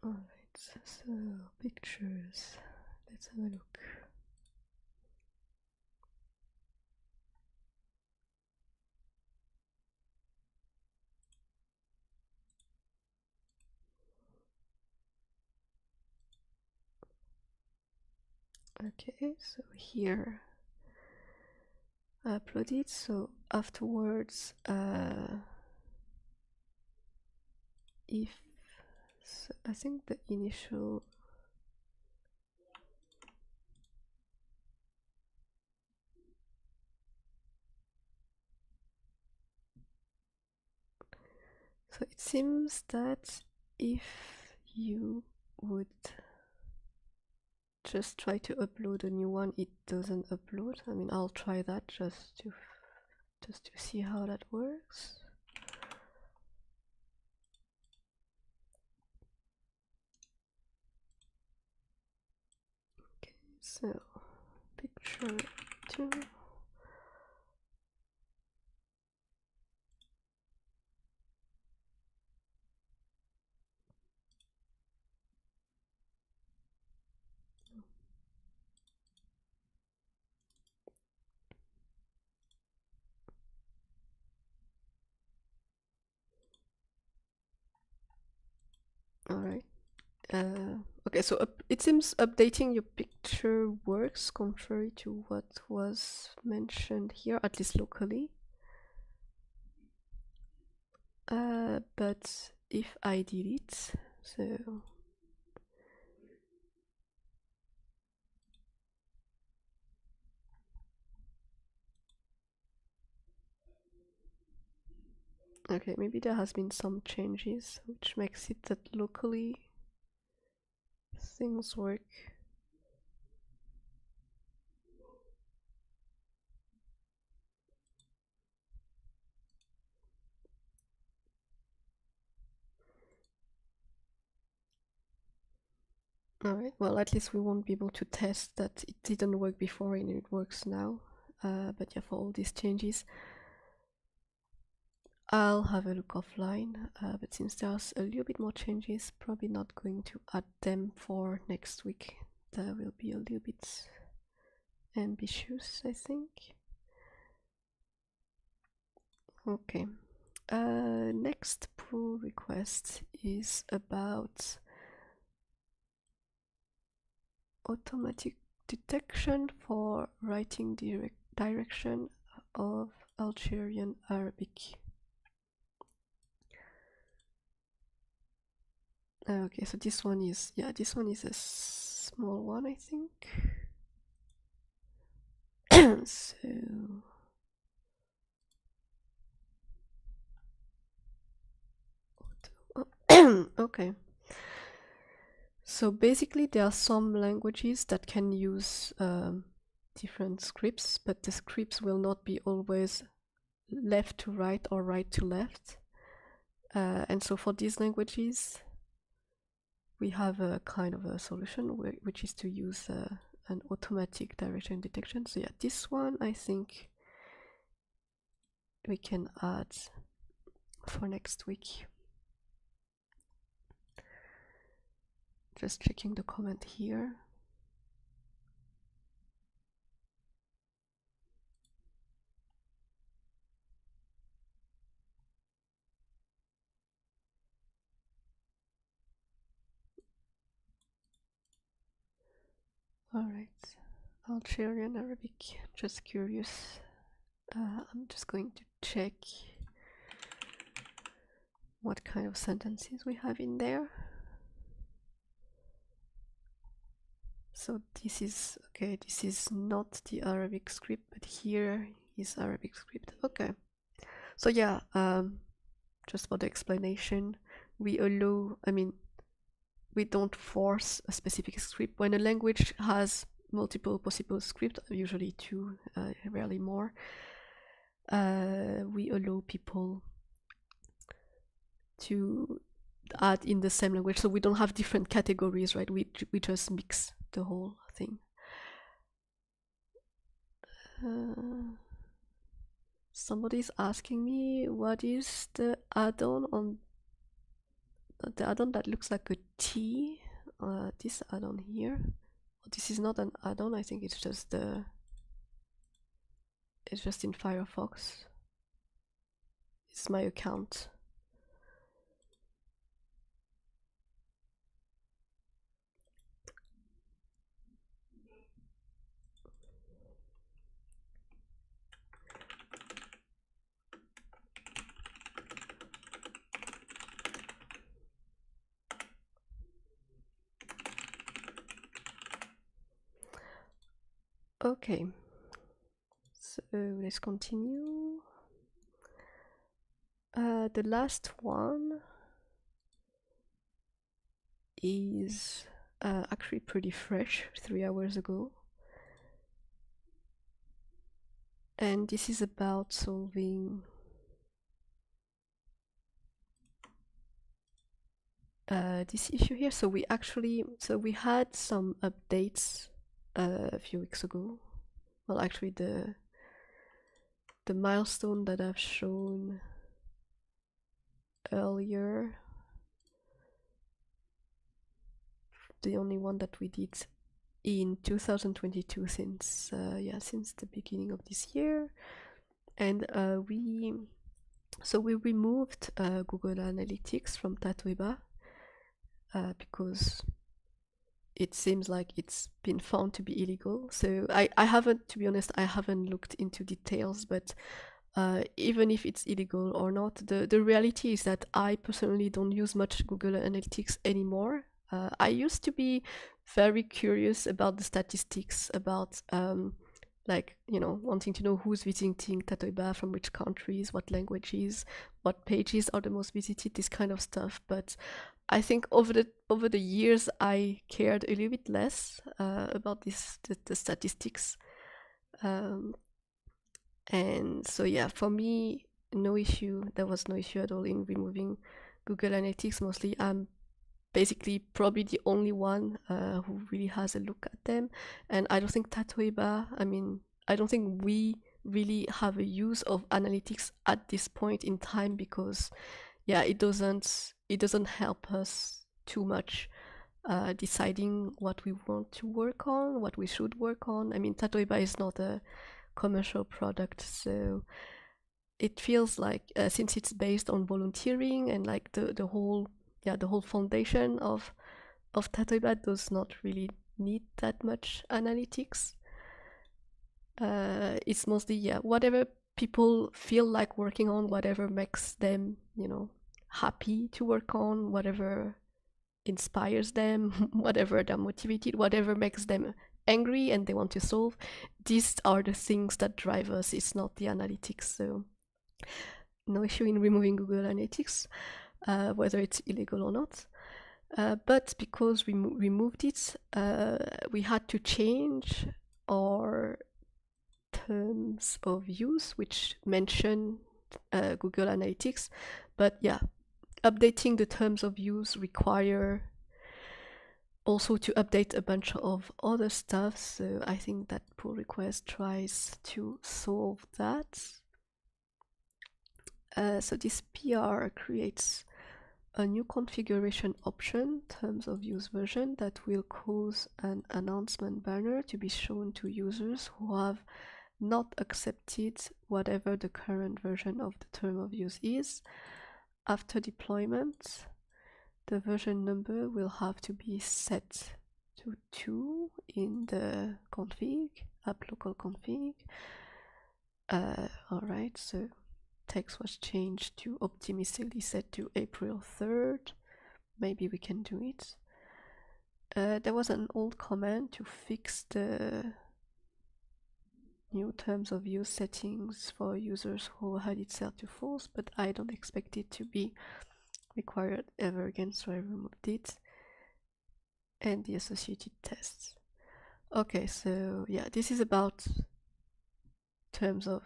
Alright, so pictures. Let's have a look. Okay, so here I upload it, so afterwards if so I think the initial so it seems that if you would just try to upload a new one, it doesn't upload. I mean, I'll try that just to see how that works. Okay, so picture 2. Alright. Okay, so it seems updating your picture works contrary to what was mentioned here, at least locally. But if I delete, so okay, maybe there has been some changes, which makes it that locally things work. Alright, well, at least we won't be able to test that it didn't work before and it works now. But yeah, for all these changes, I'll have a look offline, but since there's a little bit more changes, probably not going to add them for next week. That will be a little bit ambitious, I think. Okay. Next pull request is about automatic detection for writing direction of Algerian Arabic. Okay, so this one is, yeah, this one is a small one, I think. So okay. So basically there are some languages that can use different scripts, but the scripts will not be always left to right or right to left. And so for these languages, we have a kind of a solution which is to use an automatic direction detection. So yeah, this one I think we can add for next week. Just checking the comment here. All right, Algerian Arabic, just curious. I'm just going to check what kind of sentences we have in there. So this is, okay, this is not the Arabic script, but here is Arabic script. Okay. So yeah, just for the explanation, we allow, I mean, we don't force a specific script. When a language has multiple possible scripts, usually two, rarely more, we allow people to add in the same language, so we don't have different categories, right? We just mix the whole thing. Somebody's asking me what is the add-on on the add-on that looks like a T. This add-on here. This is not an add-on. I think it's just in Firefox. It's my account. Okay, so let's continue. The last one is actually pretty fresh, 3 hours ago. And this is about solving this issue here. So we had some updates a few weeks ago. Well, actually the milestone that I've shown earlier, the only one that we did in 2022 since the beginning of this year. And we removed Google Analytics from Tatoeba because it seems like it's been found to be illegal. So I haven't, to be honest, I haven't looked into details, but even if it's illegal or not, the reality is that I personally don't use much Google Analytics anymore. I used to be very curious about the statistics, about wanting to know who's visiting Tatoeba, from which countries, what languages, what pages are the most visited, this kind of stuff. But I think over the years I cared a little bit less about the statistics. And so yeah, for me, no issue. There was no issue at all in removing Google Analytics. Mostly I'm basically probably the only one who really has a look at them. And I don't think Tatoeba, I don't think we really have a use of analytics at this point in time, because yeah, it doesn't help us too much deciding what we want to work on, what we should work on. I mean, Tatoeba is not a commercial product, so it feels like since it's based on volunteering and like the whole foundation of Tatoeba does not really need that much analytics. It's mostly whatever people feel like working on, whatever makes them happy to work on, whatever inspires them, whatever they're motivated, whatever makes them angry and they want to solve. These are the things that drive us. It's not the analytics. So no issue in removing Google Analytics, whether it's illegal or not. But because we removed it, we had to change our terms of use, which mention Google Analytics. But yeah, updating the terms of use require also to update a bunch of other stuff. So I think that pull request tries to solve that. So this PR creates a new configuration option, terms of use version, that will cause an announcement banner to be shown to users who have not accepted whatever the current version of the term of use is. After deployment, the version number will have to be set to 2 in the config, app local config. Alright, so text was changed to optimistically set to April 3rd. Maybe we can do it. There was an old command to fix the new terms of use settings for users who had it set to false, but I don't expect it to be required ever again, so I removed it. And the associated tests. Okay, so yeah, this is about terms of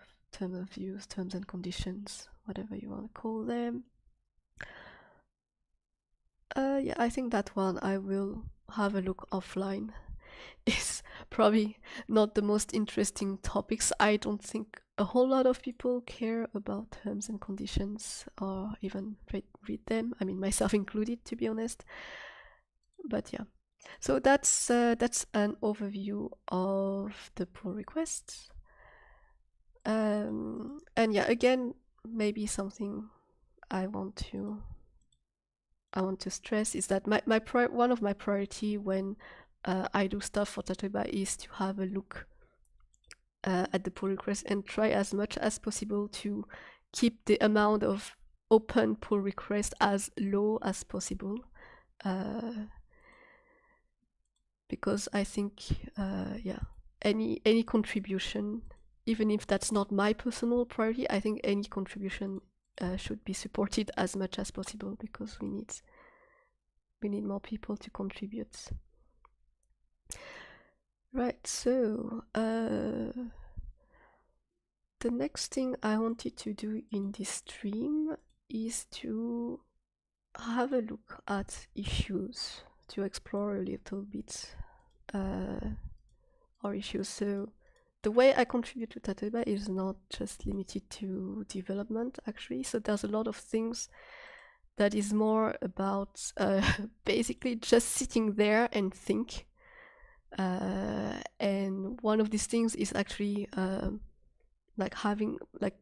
use, terms and conditions, whatever you want to call them. Yeah, I think that one I will have a look offline. It's probably not the most interesting topics. I don't think a whole lot of people care about terms and conditions or even read them. I mean, myself included, to be honest. But yeah, so that's an overview of the pull requests. And yeah, again, maybe something I want to stress is that one of my priority when I do stuff for Tatoeba is to have a look at the pull request and try as much as possible to keep the amount of open pull requests as low as possible. Because I think, yeah, any contribution, even if that's not my personal priority, I think any contribution should be supported as much as possible because we need more people to contribute. Right, so the next thing I wanted to do in this stream is to have a look at issues, to explore a little bit our issues. So the way I contribute to Tatoeba is not just limited to development, actually. So there's a lot of things that is more about basically just sitting there and think. And one of these things is actually like having, like,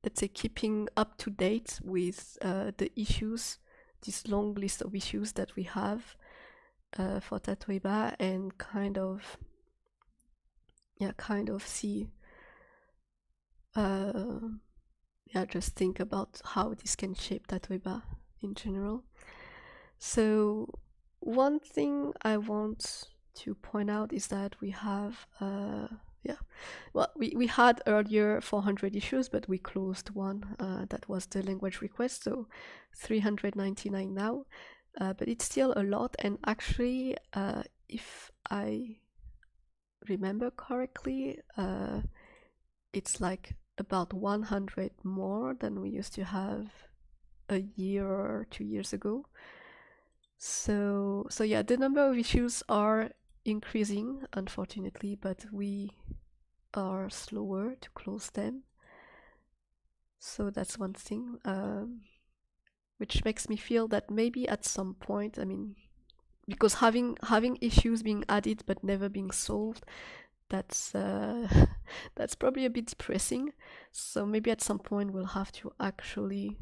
let's say, keeping up to date with the issues, this long list of issues that we have for Tatoeba, and kind of see, just think about how this can shape Tatoeba in general. So one thing I want to point out is that we have, we had earlier 400 issues, but we closed one, that was the language request, so 399 now, but it's still a lot, and actually, if I remember correctly, it's like about 100 more than we used to have a year or 2 years ago. So yeah, the number of issues are increasing, unfortunately, but we are slower to close them. So that's one thing, which makes me feel that maybe at some point, I mean, because having issues being added but never being solved, that's that's probably a bit depressing. So maybe at some point we'll have to actually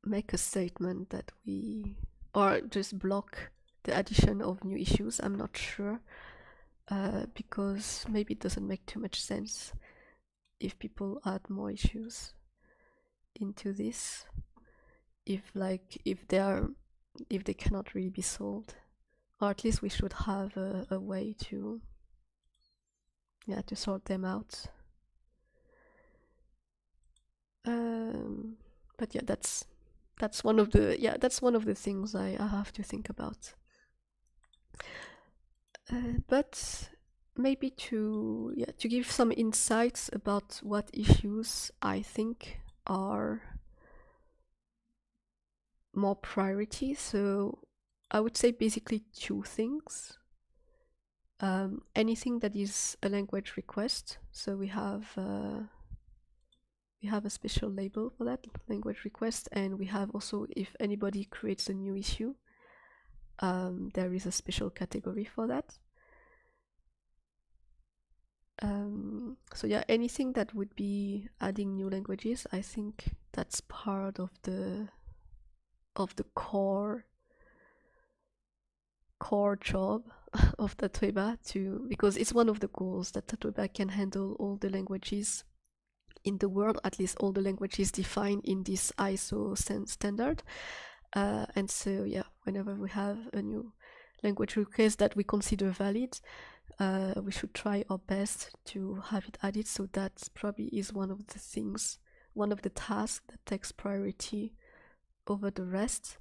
make a statement that we, or just block the addition of new issues. I'm not sure, because maybe it doesn't make too much sense if people add more issues into this, if they cannot really be solved, or at least we should have a way to sort them out. But yeah, that's one of the things I have to think about. But maybe to give some insights about what issues I think are more priority. So I would say basically two things. Anything that is a language request. So we have we have a special label for that, language request, and we have also, if anybody creates a new issue, there is a special category for that. So yeah, anything that would be adding new languages, I think that's part of the core job of Tatoeba, because it's one of the goals that Tatoeba can handle all the languages in the world, at least all the languages defined in this ISO standard. And so yeah, whenever we have a new language request that we consider valid, we should try our best to have it added. So that probably is one of the tasks that takes priority over the rest.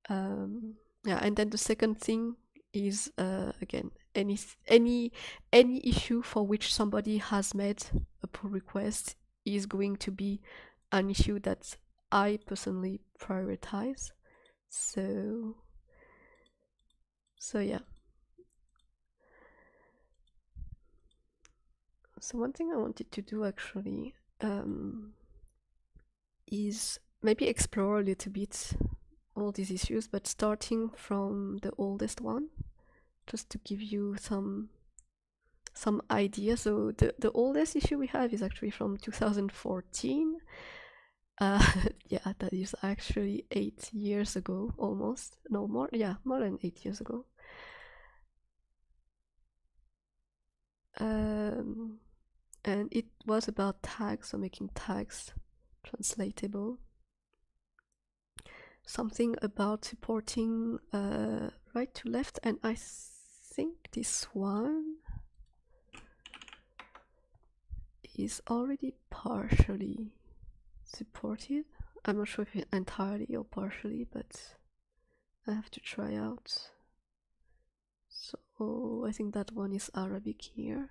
Yeah, and then the second thing is again, any issue for which somebody has made a pull request is going to be an issue that I personally prioritize. So yeah. So one thing I wanted to do actually is maybe explore a little bit all these issues, but starting from the oldest one, just to give you some idea. So the oldest issue we have is actually from 2014. Yeah, that is actually 8 years ago, almost. No, more, yeah, more than 8 years ago. And it was about tags, so making tags translatable. Something about supporting right to left, and I think this one is already partially supported. I'm not sure if entirely or partially, but I have to try out. So I think that one is Arabic here.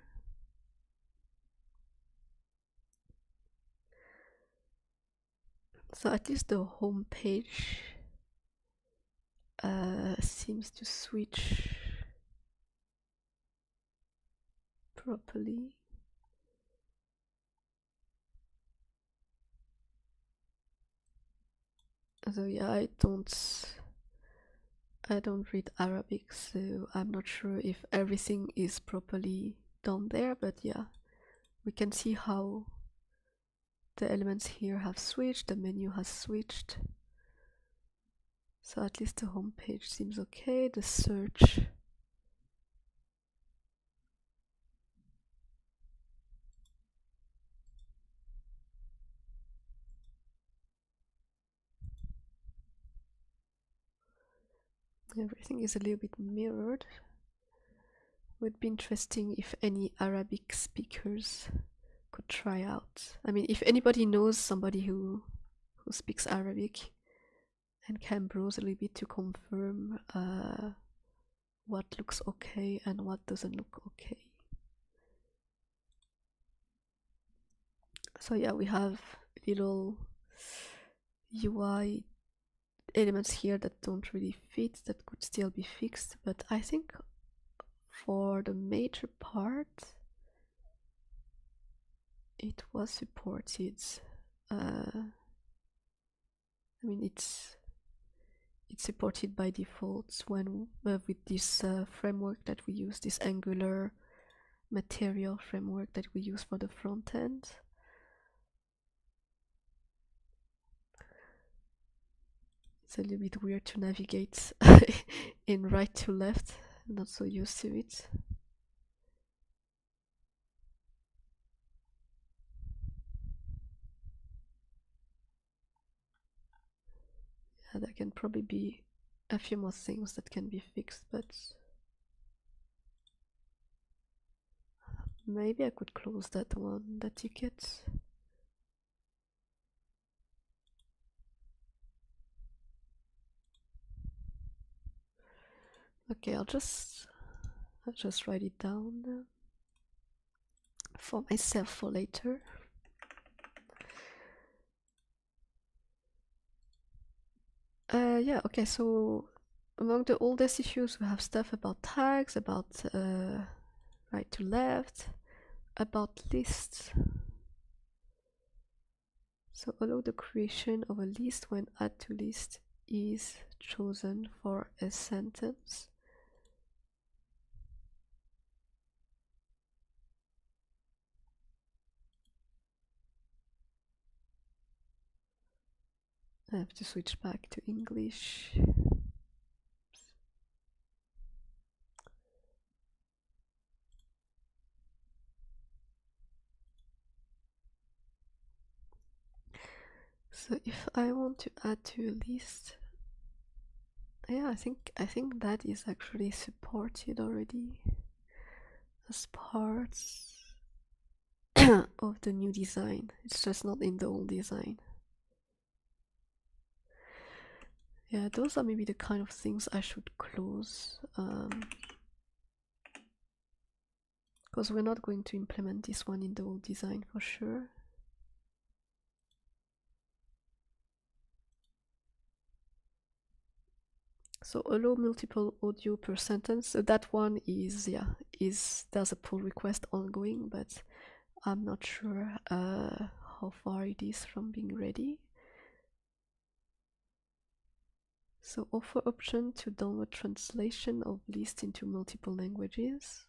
So at least the home page seems to switch properly. So yeah, I don't read Arabic, so I'm not sure if everything is properly done there, but yeah, we can see how the elements here have switched, the menu has switched. So at least the home page seems okay. The search, everything is a little bit mirrored. Would be interesting if any Arabic speakers could try out. I mean, if anybody knows somebody who speaks Arabic and can browse a little bit to confirm what looks okay and what doesn't look okay. So yeah, we have little UI elements here that don't really fit, that could still be fixed, but I think for the major part it was supported. I mean, it's supported by default when with this framework that we use, this Angular material framework that we use for the front end. It's a little bit weird to navigate in right to left. I'm not so used to it. Yeah, there can probably be a few more things that can be fixed, but maybe I could close that one, that ticket. Okay, I'll just write it down for myself for later. Yeah, okay, so among the oldest issues we have stuff about tags, about right to left, about lists. So allow the creation of a list when add to list is chosen for a sentence. I have to switch back to English. So if I want to add to a list, yeah, I think that is actually supported already as parts of the new design. It's just not in the old design. Yeah, those are maybe the kind of things I should close, because we're not going to implement this one in the old design for sure. So allow multiple audio per sentence. So that one is, yeah, there's a pull request ongoing, but I'm not sure how far it is from being ready. So offer option to download translation of list into multiple languages.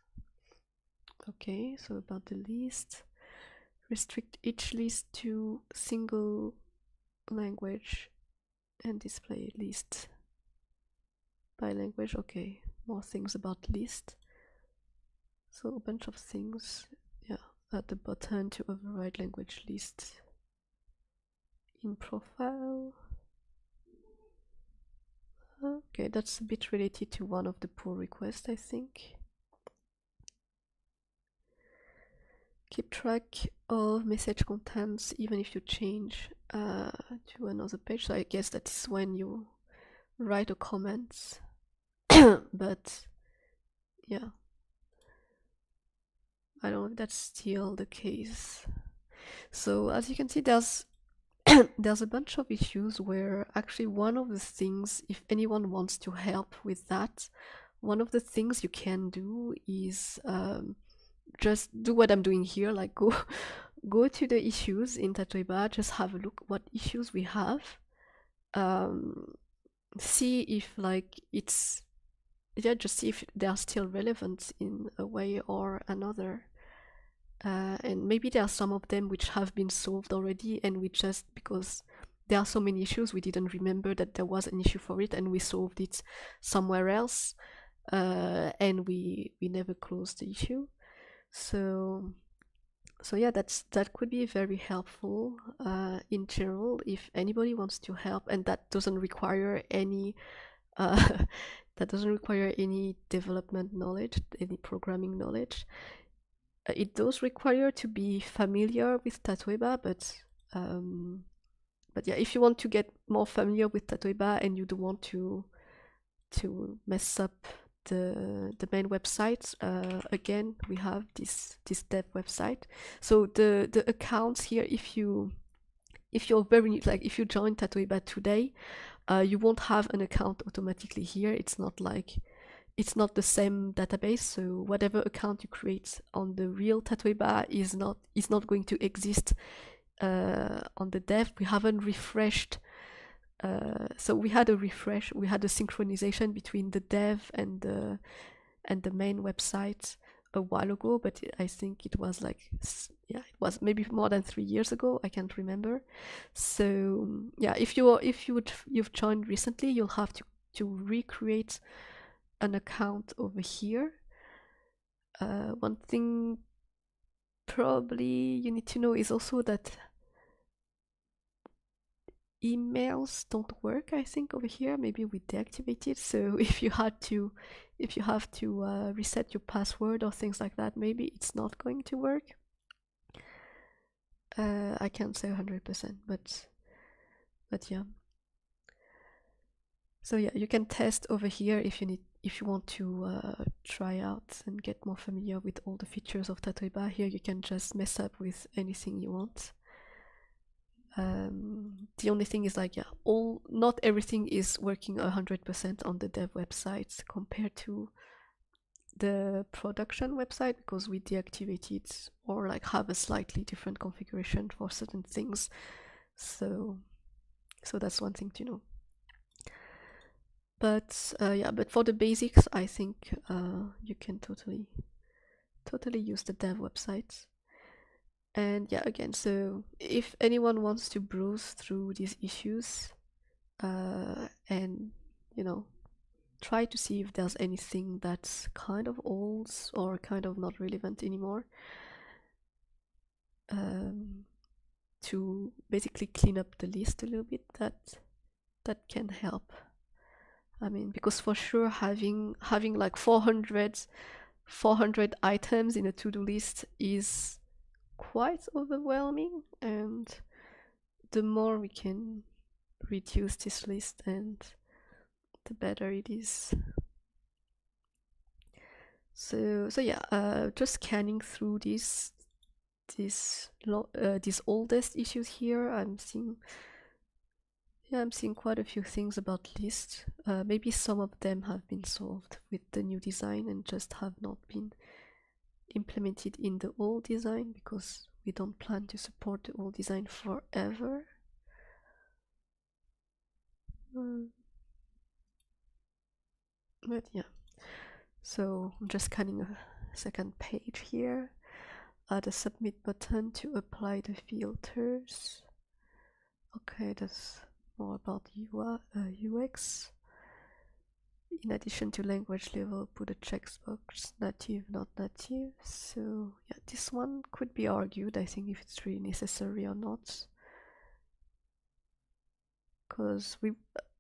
Okay, so about the list, restrict each list to single language and display list by language. Okay, more things about list. So a bunch of things, yeah, at the button to override language list in profile. Okay, that's a bit related to one of the pull requests, I think. Keep track of message contents even if you change to another page. So I guess that is when you write a comment. But yeah, I don't know if that's still the case. So as you can see, there's there's a bunch of issues where actually one of the things, if anyone wants to help with that, one of the things you can do is just do what I'm doing here, like go to the issues in Tatoeba, just have a look what issues we have, see if like it's, yeah, just see if they are still relevant in a way or another. And maybe there are some of them which have been solved already, and we just, because there are so many issues, we didn't remember that there was an issue for it, and we solved it somewhere else, and we never closed the issue. So yeah, that could be very helpful in general if anybody wants to help, and that doesn't require any that doesn't require any development knowledge, any programming knowledge. It does require to be familiar with Tatoeba, but yeah, if you want to get more familiar with Tatoeba and you don't want to mess up the main website, again we have this dev website. So the accounts here, if you're very new, like if you join Tatoeba today, you won't have an account automatically here. It's not like, it's not the same database, so whatever account you create on the real Tatoeba is not going to exist on the dev. We haven't refreshed, so we had a refresh, we had a synchronization between the dev and the main website a while ago, but I think it was like, yeah, it was maybe more than 3 years ago, I can't remember. So yeah, if you've joined recently, you'll have to recreate an account over here. One thing probably you need to know is also that emails don't work, I think, over here. Maybe we deactivated, so if you have to reset your password or things like that, maybe it's not going to work. I can't say 100%, but yeah. So yeah, you can test over here if you want to try out and get more familiar with all the features of Tatoeba. Here you can just mess up with anything you want. The only thing is like, yeah, not everything is working 100% on the dev websites compared to the production website, because we deactivated or like have a slightly different configuration for certain things. So that's one thing to know. But yeah, but for the basics, I think you can totally use the dev websites. And yeah, again, so if anyone wants to browse through these issues and try to see if there's anything that's kind of old or kind of not relevant anymore, to basically clean up the list a little bit, that can help. I mean, because for sure having like 400 items in a to-do list is quite overwhelming, and the more we can reduce this list, and the better it is. So yeah, just scanning through these oldest issues here, I'm seeing quite a few things about lists. Maybe some of them have been solved with the new design and just have not been implemented in the old design, because we don't plan to support the old design forever. But yeah, so I'm just scanning a second page here. Add a submit button to apply the filters. Okay, that's more about UX. In addition to language level, put a checkbox native, not native. So yeah, this one could be argued, I think, if it's really necessary or not. Because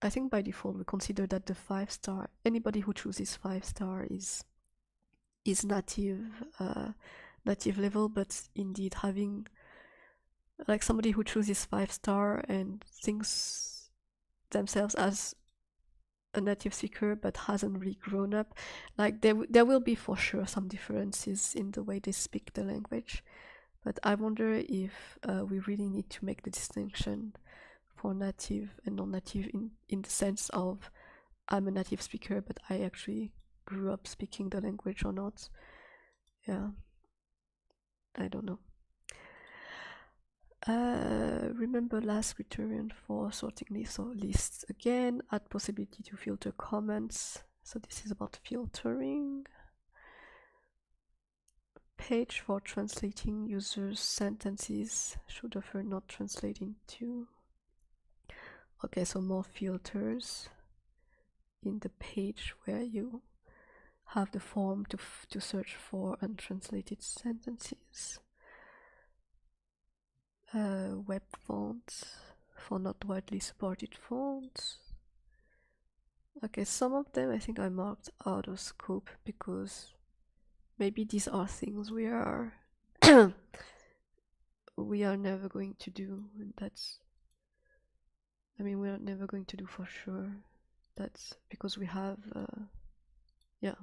I think by default we consider that the 5-star, anybody who chooses 5-star is native level, but indeed having like somebody who chooses 5-star and thinks themselves as a native speaker but hasn't really grown up, like there will be for sure some differences in the way they speak the language. But I wonder if we really need to make the distinction for native and non-native in the sense of I'm a native speaker but I actually grew up speaking the language or not. Yeah, I don't know. Remember last criterion for sorting lists again, add possibility to filter comments. So this is about filtering. Page for translating users' sentences should offer not translating to. Okay, so more filters in the page where you have the form to search for untranslated sentences. Web fonts for not widely supported fonts. Okay, some of them I think I marked out of scope because maybe these are things we are never going to do, and we are never going to do for sure. That's because we have yeah,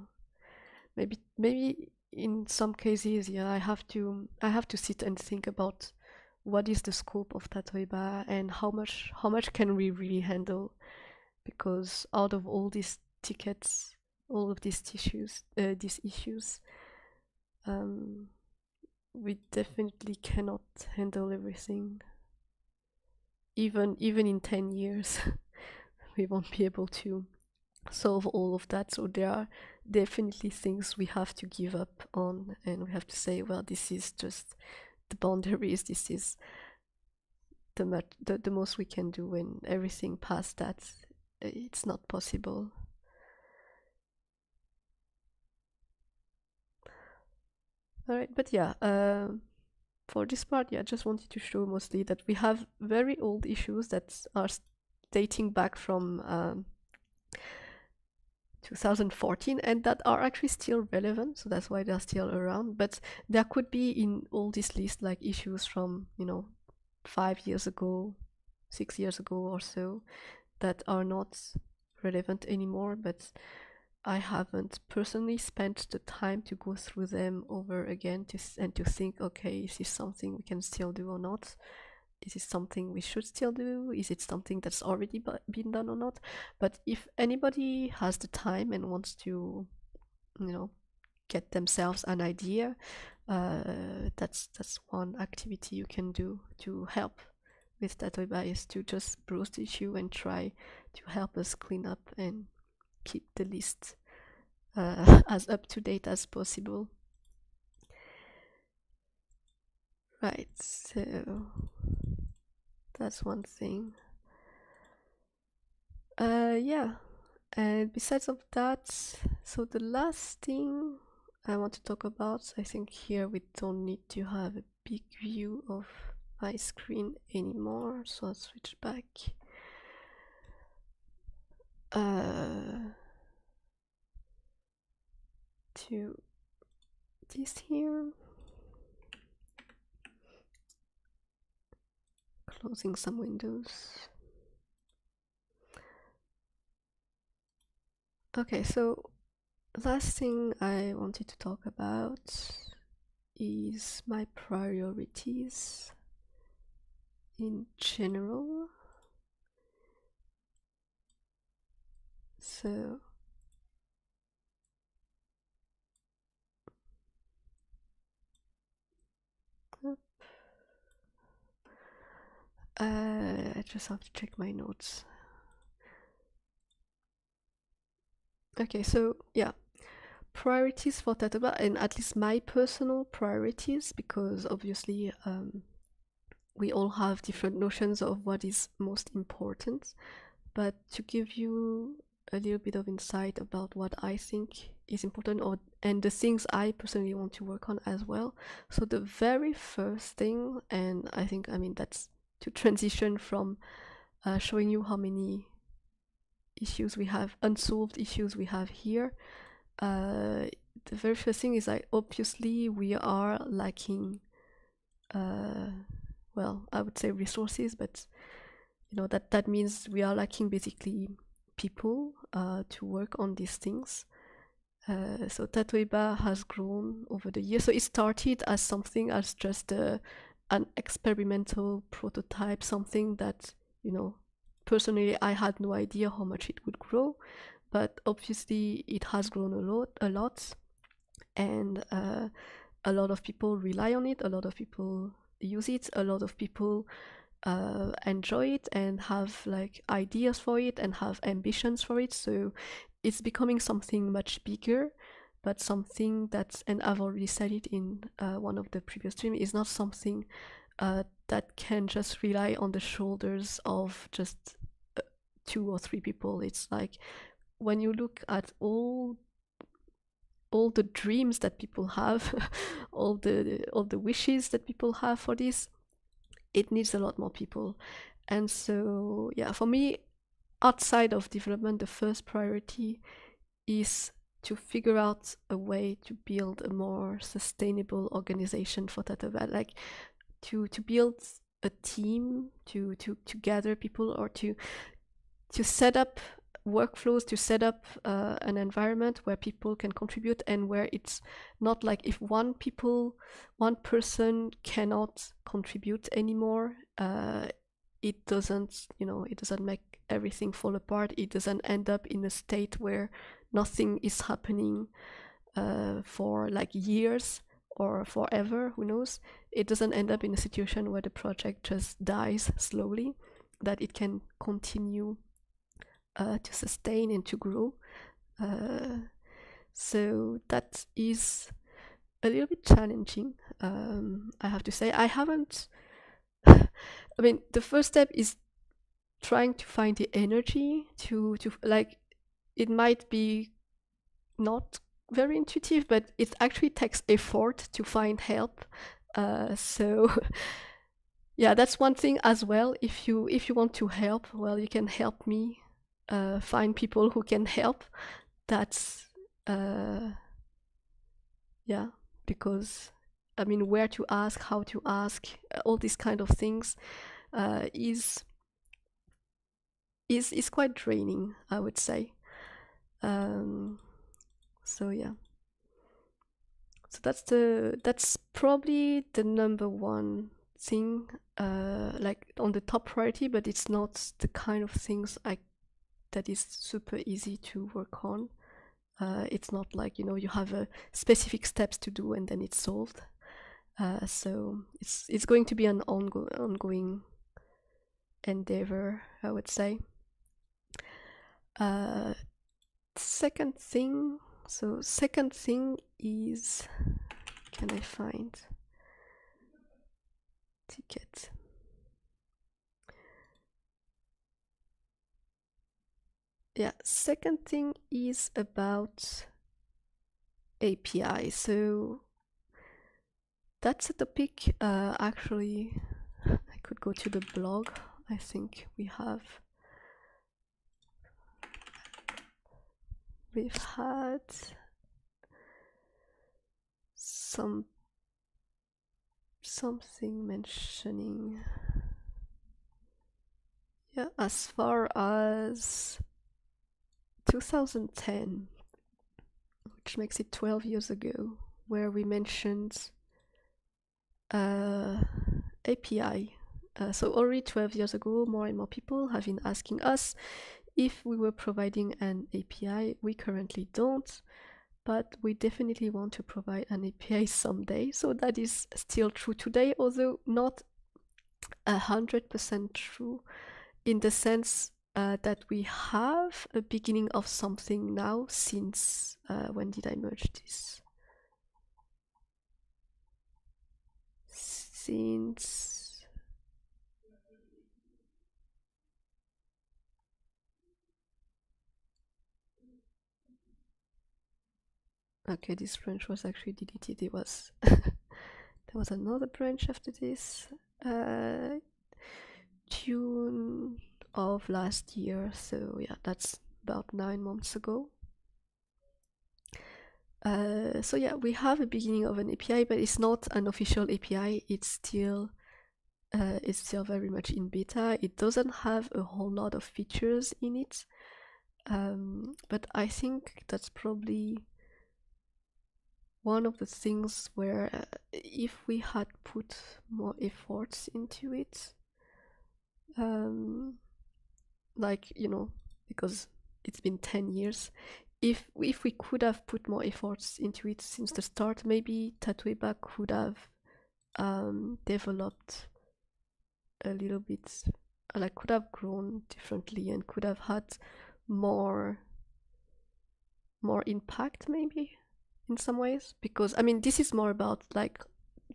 maybe in some cases, yeah, I have to sit and think about what is the scope of Tatoeba and how much can we really handle, because out of all these tickets, all of these issues, we definitely cannot handle everything. Even in 10 years, we won't be able to solve all of that. So there are definitely things we have to give up on, and we have to say, well, this is just the boundaries. This is the most we can do, and everything past that, it's not possible. All right, but yeah, for this part, yeah, I just wanted to show mostly that we have very old issues that are dating back from 2014 and that are actually still relevant, so that's why they're still around. But there could be in all this list like issues from 5 years ago, 6 years ago or so that are not relevant anymore, but I haven't personally spent the time to go through them over again and to think, okay, is this something we can still do or not? Is it something we should still do? Is it something that's already been done or not? But if anybody has the time and wants to, get themselves an idea, that's one activity you can do to help with Tatoeba is to just browse the issue and try to help us clean up and keep the list as up to date as possible. Right, so that's one thing. Yeah, and besides of that, so the last thing I want to talk about, I think here we don't need to have a big view of my screen anymore, so I'll switch back. To this here. Closing some windows. Okay, so last thing I wanted to talk about is my priorities in general. So I just have to check my notes. Okay, so yeah, priorities for Tatoeba, and at least my personal priorities, because obviously we all have different notions of what is most important. But to give you a little bit of insight about what I think is important, and the things I personally want to work on as well. So the very first thing, and I think, that's to transition from showing you how many issues we have, unsolved issues we have here. The very first thing is that obviously we are lacking, well, I would say resources, but that means we are lacking basically people to work on these things. So Tatoeba has grown over the years. So it started as something as just an experimental prototype, something that, personally I had no idea how much it would grow, but obviously it has grown a lot, and a lot of people rely on it, a lot of people use it, a lot of people enjoy it and have like ideas for it and have ambitions for it. So it's becoming something much bigger, but something that's, and I've already said it in one of the previous streams, is not something that can just rely on the shoulders of just 2 or 3 people. It's like when you look at all the dreams that people have, all the wishes that people have for this, it needs a lot more people. And so, yeah, for me, outside of development, the first priority is to figure out a way to build a more sustainable organization for Tatoeba, like to build a team, to gather people, or to set up workflows, to set up an environment where people can contribute, and where it's not like if one person cannot contribute anymore, it doesn't make everything fall apart. It doesn't end up in a state where nothing is happening for like years or forever, who knows. It doesn't end up in a situation where the project just dies slowly, that it can continue to sustain and to grow. So that is a little bit challenging, I have to say. I haven't the first step is trying to find the energy to like, it might be not very intuitive, but it actually takes effort to find help. So yeah, that's one thing as well. If you want to help, well, you can help me find people who can help. That's yeah, because where to ask, how to ask, all these kind of things is quite draining, I would say. So yeah, so that's probably the number one thing, like on the top priority, but it's not the kind of things that is super easy to work on. It's not like you have specific steps to do and then it's solved. So it's going to be an ongoing endeavor, I would say. Second thing is, can I find ticket? Yeah, second thing is about API. So that's a topic, actually, I could go to the blog. I think we've had something mentioning, yeah, as far as 2010, which makes it 12 years ago, where we mentioned API. So already 12 years ago, more and more people have been asking us if we were providing an API. We currently don't, but we definitely want to provide an API someday. So that is still true today, although not 100% true, in the sense that we have a beginning of something now. Since when did I merge this? Since okay, this branch was actually deleted. It was there was another branch after this. June of last year, so yeah, that's about 9 months ago. So yeah, we have a beginning of an API, but it's not an official API. It's still very much in beta. It doesn't have a whole lot of features in it, but I think that's probably one of the things where if we had put more efforts into it, like, you know, because it's been 10 years, if we could have put more efforts into it since the start, maybe Tatoeba could have developed a little bit, like could have grown differently and could have had more impact, maybe, in some ways. Because I mean, this is more about like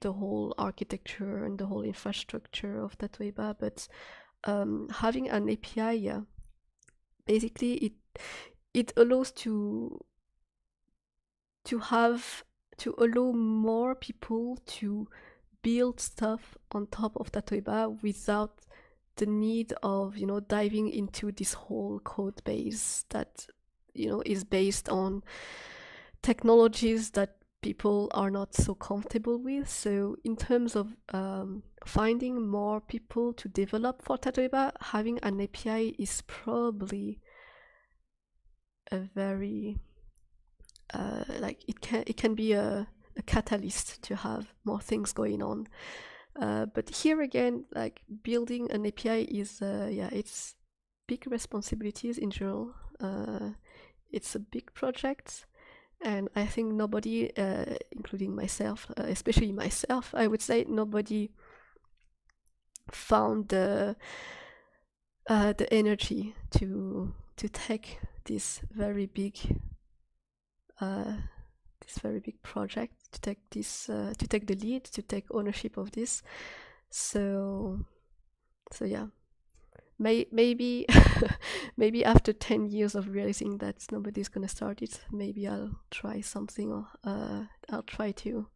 the whole architecture and the whole infrastructure of Tatoeba, but having an API, yeah, basically it allows to allow more people to build stuff on top of Tatoeba without the need of, you know, diving into this whole code base that, you know, is based on technologies that people are not so comfortable with. So in terms of finding more people to develop for Tatoeba, having an API is probably a very like it can be a catalyst to have more things going on. But here again, like building an API is yeah, it's big responsibilities in general. It's a big project, and I think nobody, including myself, especially myself, I would say nobody found the energy to take this very big project, to take this to take the lead, to take ownership of this. So yeah, maybe maybe after 10 years of realizing that nobody's gonna start it, maybe I'll try something, or I'll try to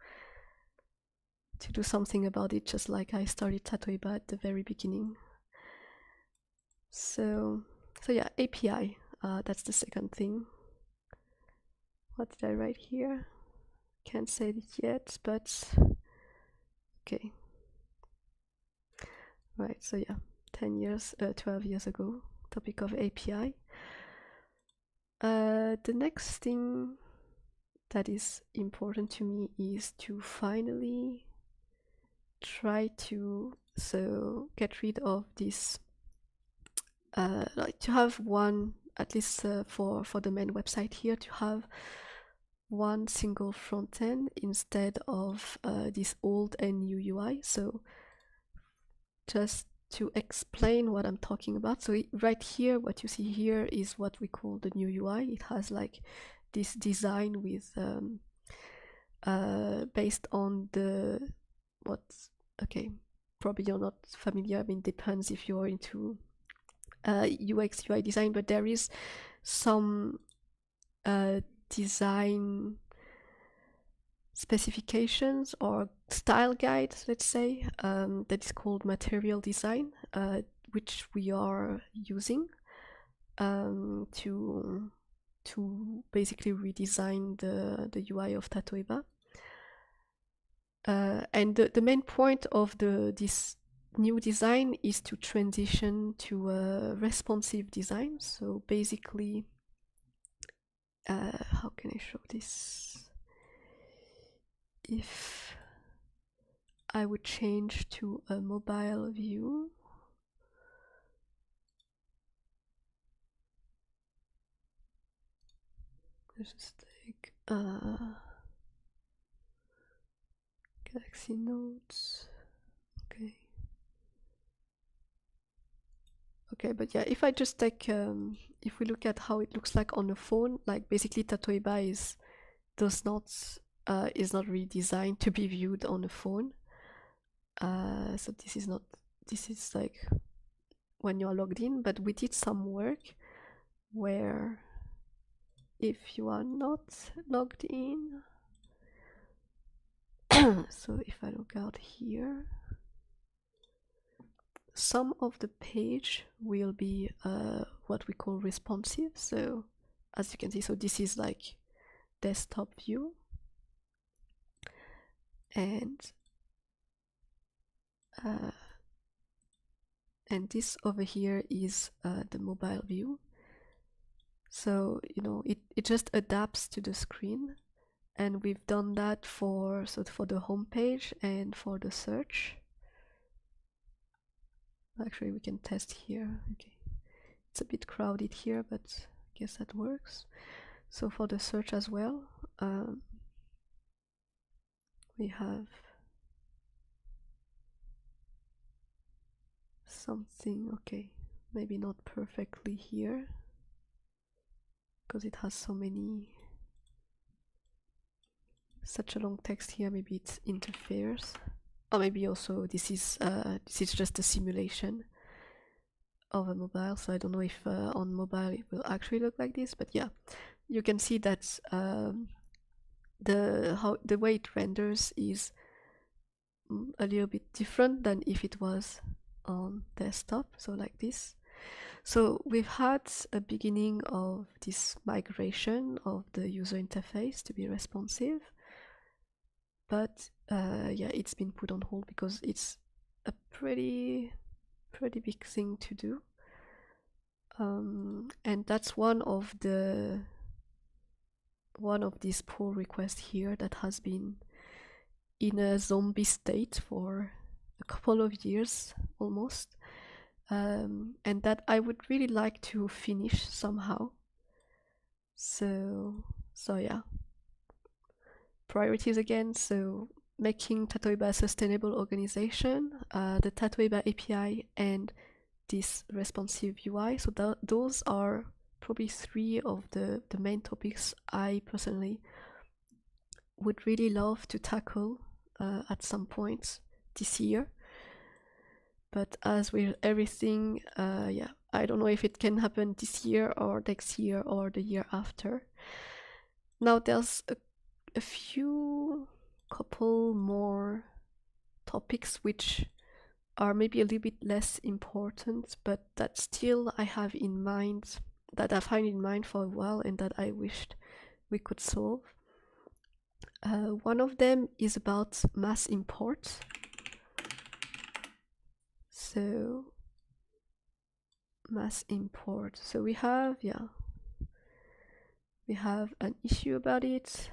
do something about it, just like I started Tatoeba at the very beginning. So yeah, API, that's the second thing. What did I write here? Can't say it yet, but okay. Right, so yeah, 12 years ago, topic of API. The next thing that is important to me is to finally try to get rid of this, like to have one, at least for the main website here, to have one single front end instead of this old and new UI. So just to explain what I'm talking about. So right here, what you see here is what we call the new UI. It has like this design with based on the okay, probably you're not familiar. I mean, depends if you're into UX UI design, but there is some design specifications or style guides, let's say, that is called material design, which we are using to basically redesign the UI of Tatoeba. And the main point of this new design is to transition to a responsive design. So basically, how can I show this? If I would change to a mobile view, let's just take Galaxy Notes. Okay, but yeah, if I just take, if we look at how it looks like on the phone, like basically Tatoeba is not really designed to be viewed on the phone. So this is like when you're logged in, but we did some work where if you are not logged in, so if I look out here, some of the page will be what we call responsive. So as you can see, so this is like desktop view, and this over here is the mobile view. So it just adapts to the screen, and we've done that for the home page and for the search. Actually, we can test here. Okay, it's a bit crowded here, but I guess that works. So for the search as well, we have something, okay, maybe not perfectly here because it has such a long text here, maybe it interferes. Or maybe also this is just a simulation of a mobile, so I don't know if on mobile it will actually look like this, but yeah, you can see that the way it renders is a little bit different than if it was on desktop, so like this. So we've had a beginning of this migration of the user interface to be responsive, but yeah, it's been put on hold because it's a pretty big thing to do, and that's one of these pull requests here that has been in a zombie state for a couple of years almost, and that I would really like to finish somehow. So yeah, priorities again. So making Tatoeba a sustainable organization, the Tatoeba API, and this responsive UI. So those are probably three of the main topics I personally would really love to tackle at some point this year. But as with everything, yeah, I don't know if it can happen this year or next year or the year after. Now there's a couple more topics which are maybe a little bit less important, but that still I have in mind, that I've had in mind for a while and that I wished we could solve. One of them is about mass import. So mass import. So we have an issue about it.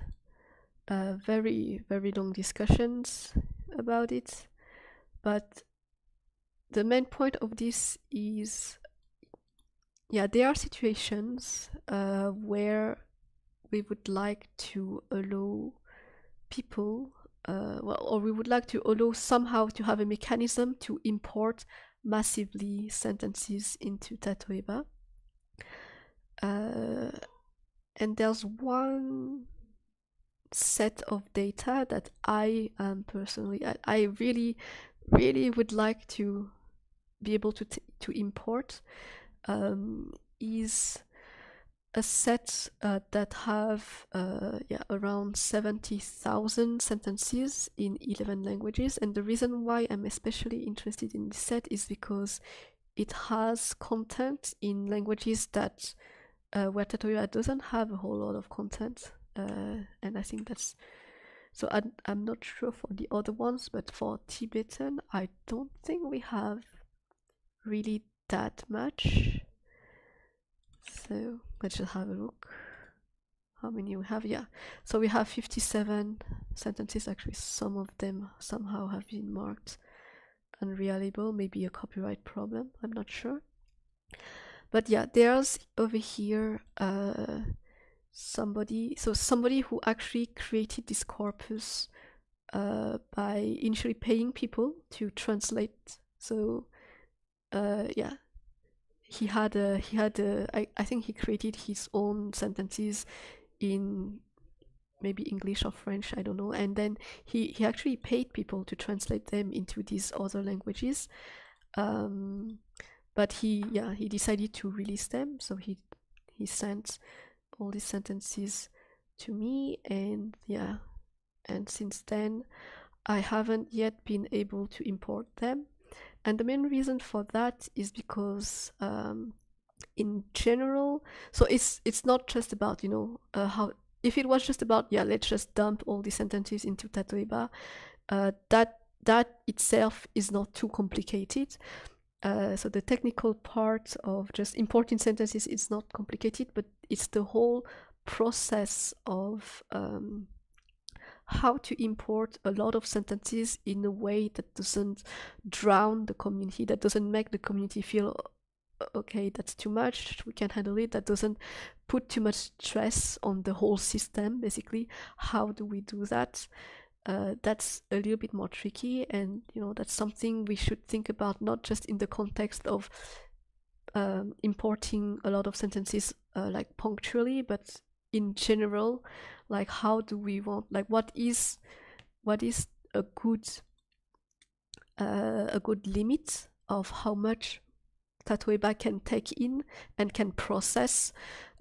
Very long discussions about it. But the main point of this is, yeah, there are situations where we would like to allow people, or we would like to allow somehow to have a mechanism to import massively sentences into Tatoeba. And there's one set of data that I personally, I really, really would like to be able to import, is a set that have around 70,000 sentences in 11 languages. And the reason why I'm especially interested in this set is because it has content in languages that where Tatoeba doesn't have a whole lot of content, and I think that's so. I'm not sure for the other ones, but for Tibetan, I don't think we have really that much. So let's just have a look. How many we have? Yeah, so we have 57 sentences. Actually, some of them somehow have been marked unreliable. Maybe a copyright problem. I'm not sure. But yeah, there's over here somebody who actually created this corpus by initially paying people to translate. So yeah, I think he created his own sentences in maybe English or French, I don't know, and then he actually paid people to translate them into these other languages. But he decided to release them, so he sent all these sentences to me, and yeah, and since then I haven't yet been able to import them. And the main reason for that is because in general, so it's not just about, you know, how, if it was just about, yeah, let's just dump all the sentences into Tatoeba, that itself is not too complicated. So the technical part of just importing sentences is not complicated, but it's the whole process of how to import a lot of sentences in a way that doesn't drown the community, that doesn't make the community feel, okay, that's too much, we can't handle it, that doesn't put too much stress on the whole system, basically. How do we do that? That's a little bit more tricky, and you know, that's something we should think about, not just in the context of importing a lot of sentences like punctually, but in general, like how do we want, like what is a good limit of how much Tatoeba can take in and can process,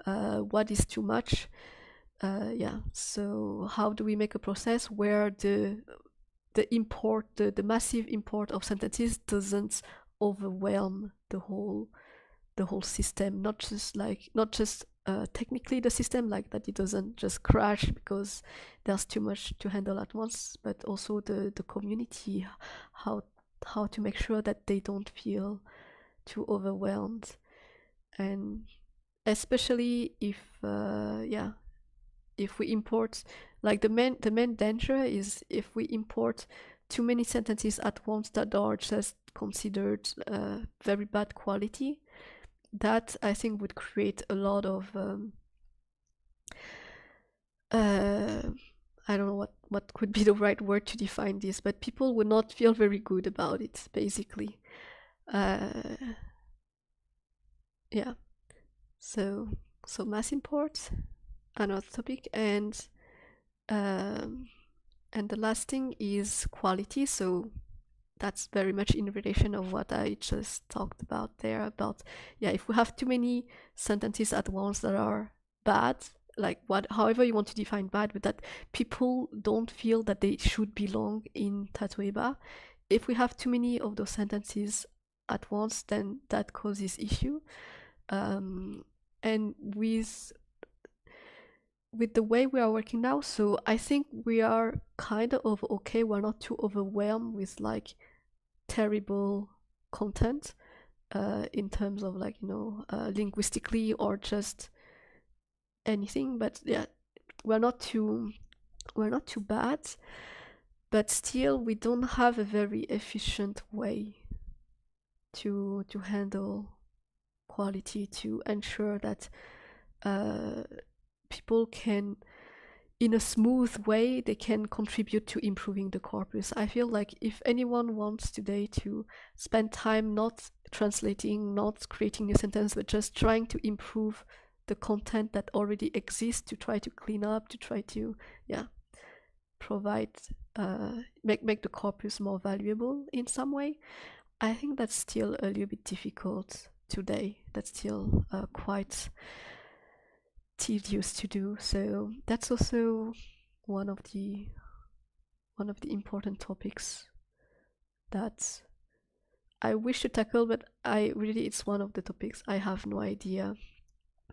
what is too much. Yeah, so how do we make a process where the massive import of sentences doesn't overwhelm the whole system, not just technically the system, like that it doesn't just crash because there's too much to handle at once, but also the community, how to make sure that they don't feel too overwhelmed. And especially if if we import, like the main danger is if we import too many sentences at once that are just considered very bad quality. That I think would create a lot of I don't know what could be the right word to define this, but people would not feel very good about it, basically. Yeah, so mass import, another topic, and the last thing is quality. So that's very much in relation of what I just talked about there, about, yeah, if we have too many sentences at once that are bad, like however you want to define bad, but that people don't feel that they should belong in Tatoeba. If we have too many of those sentences at once, then that causes issue. And with the way we are working now, so I think we are kind of okay. We're not too overwhelmed with like terrible content in terms of, like, you know, linguistically or just anything. But yeah, we're not too bad, but still we don't have a very efficient way to handle quality, to ensure that people can in a smooth way they can contribute to improving the corpus. I feel like if anyone wants today to spend time not translating, not creating new sentences, but just trying to improve the content that already exists, to try to clean up, to try to provide make the corpus more valuable in some way, I think that's still a little bit difficult today. That's still quite tedious to do. So that's also one of the important topics that I wish to tackle, but it's one of the topics I have no idea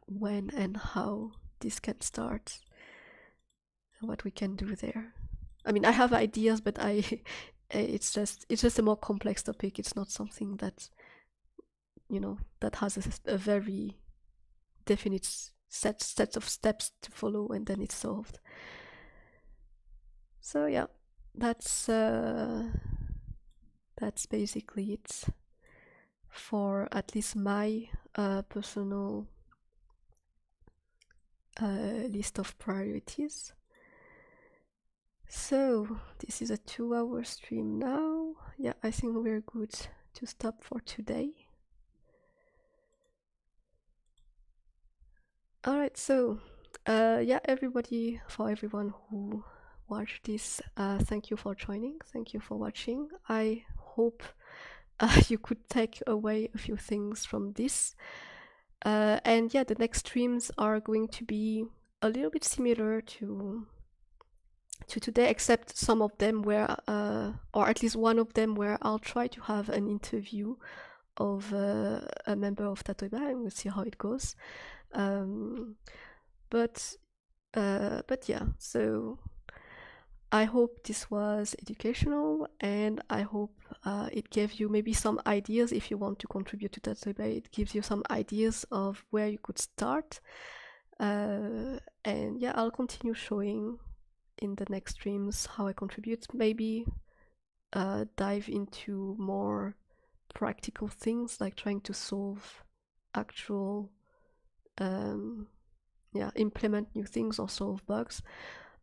when and how this can start and what we can do there. I mean, I have ideas, but it's just a more complex topic. It's not something that that has a very definite set of steps to follow and then it's solved. So yeah, that's basically it for at least my personal list of priorities. So this is a 2-hour stream now. Yeah, I think we're good to stop for today. All right, so for everyone who watched this, thank you for joining. Thank you for watching. I hope you could take away a few things from this. And yeah, the next streams are going to be a little bit similar to today, except some of them where, or at least one of them where I'll try to have an interview of a member of Tatoeba, and we'll see how it goes. But yeah, so I hope this was educational, and I hope it gave you maybe some ideas if you want to contribute to Tatoeba. It gives you some ideas of where you could start. And yeah, I'll continue showing in the next streams how I contribute, maybe dive into more practical things like trying to solve actual implement new things or solve bugs.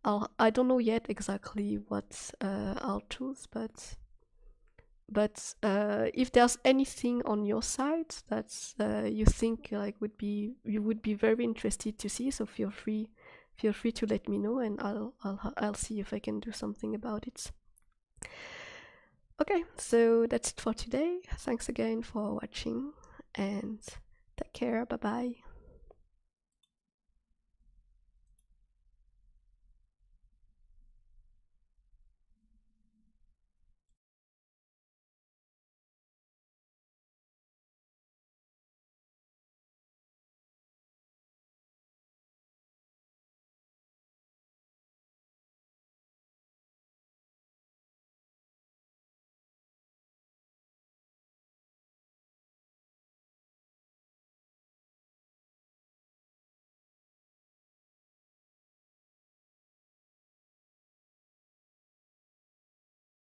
I don't know yet exactly what I'll choose, but if there's anything on your side that you think like you would be very interested to see, so feel free to let me know, and I'll see if I can do something about it. Okay, so that's it for today. Thanks again for watching, and take care. Bye bye.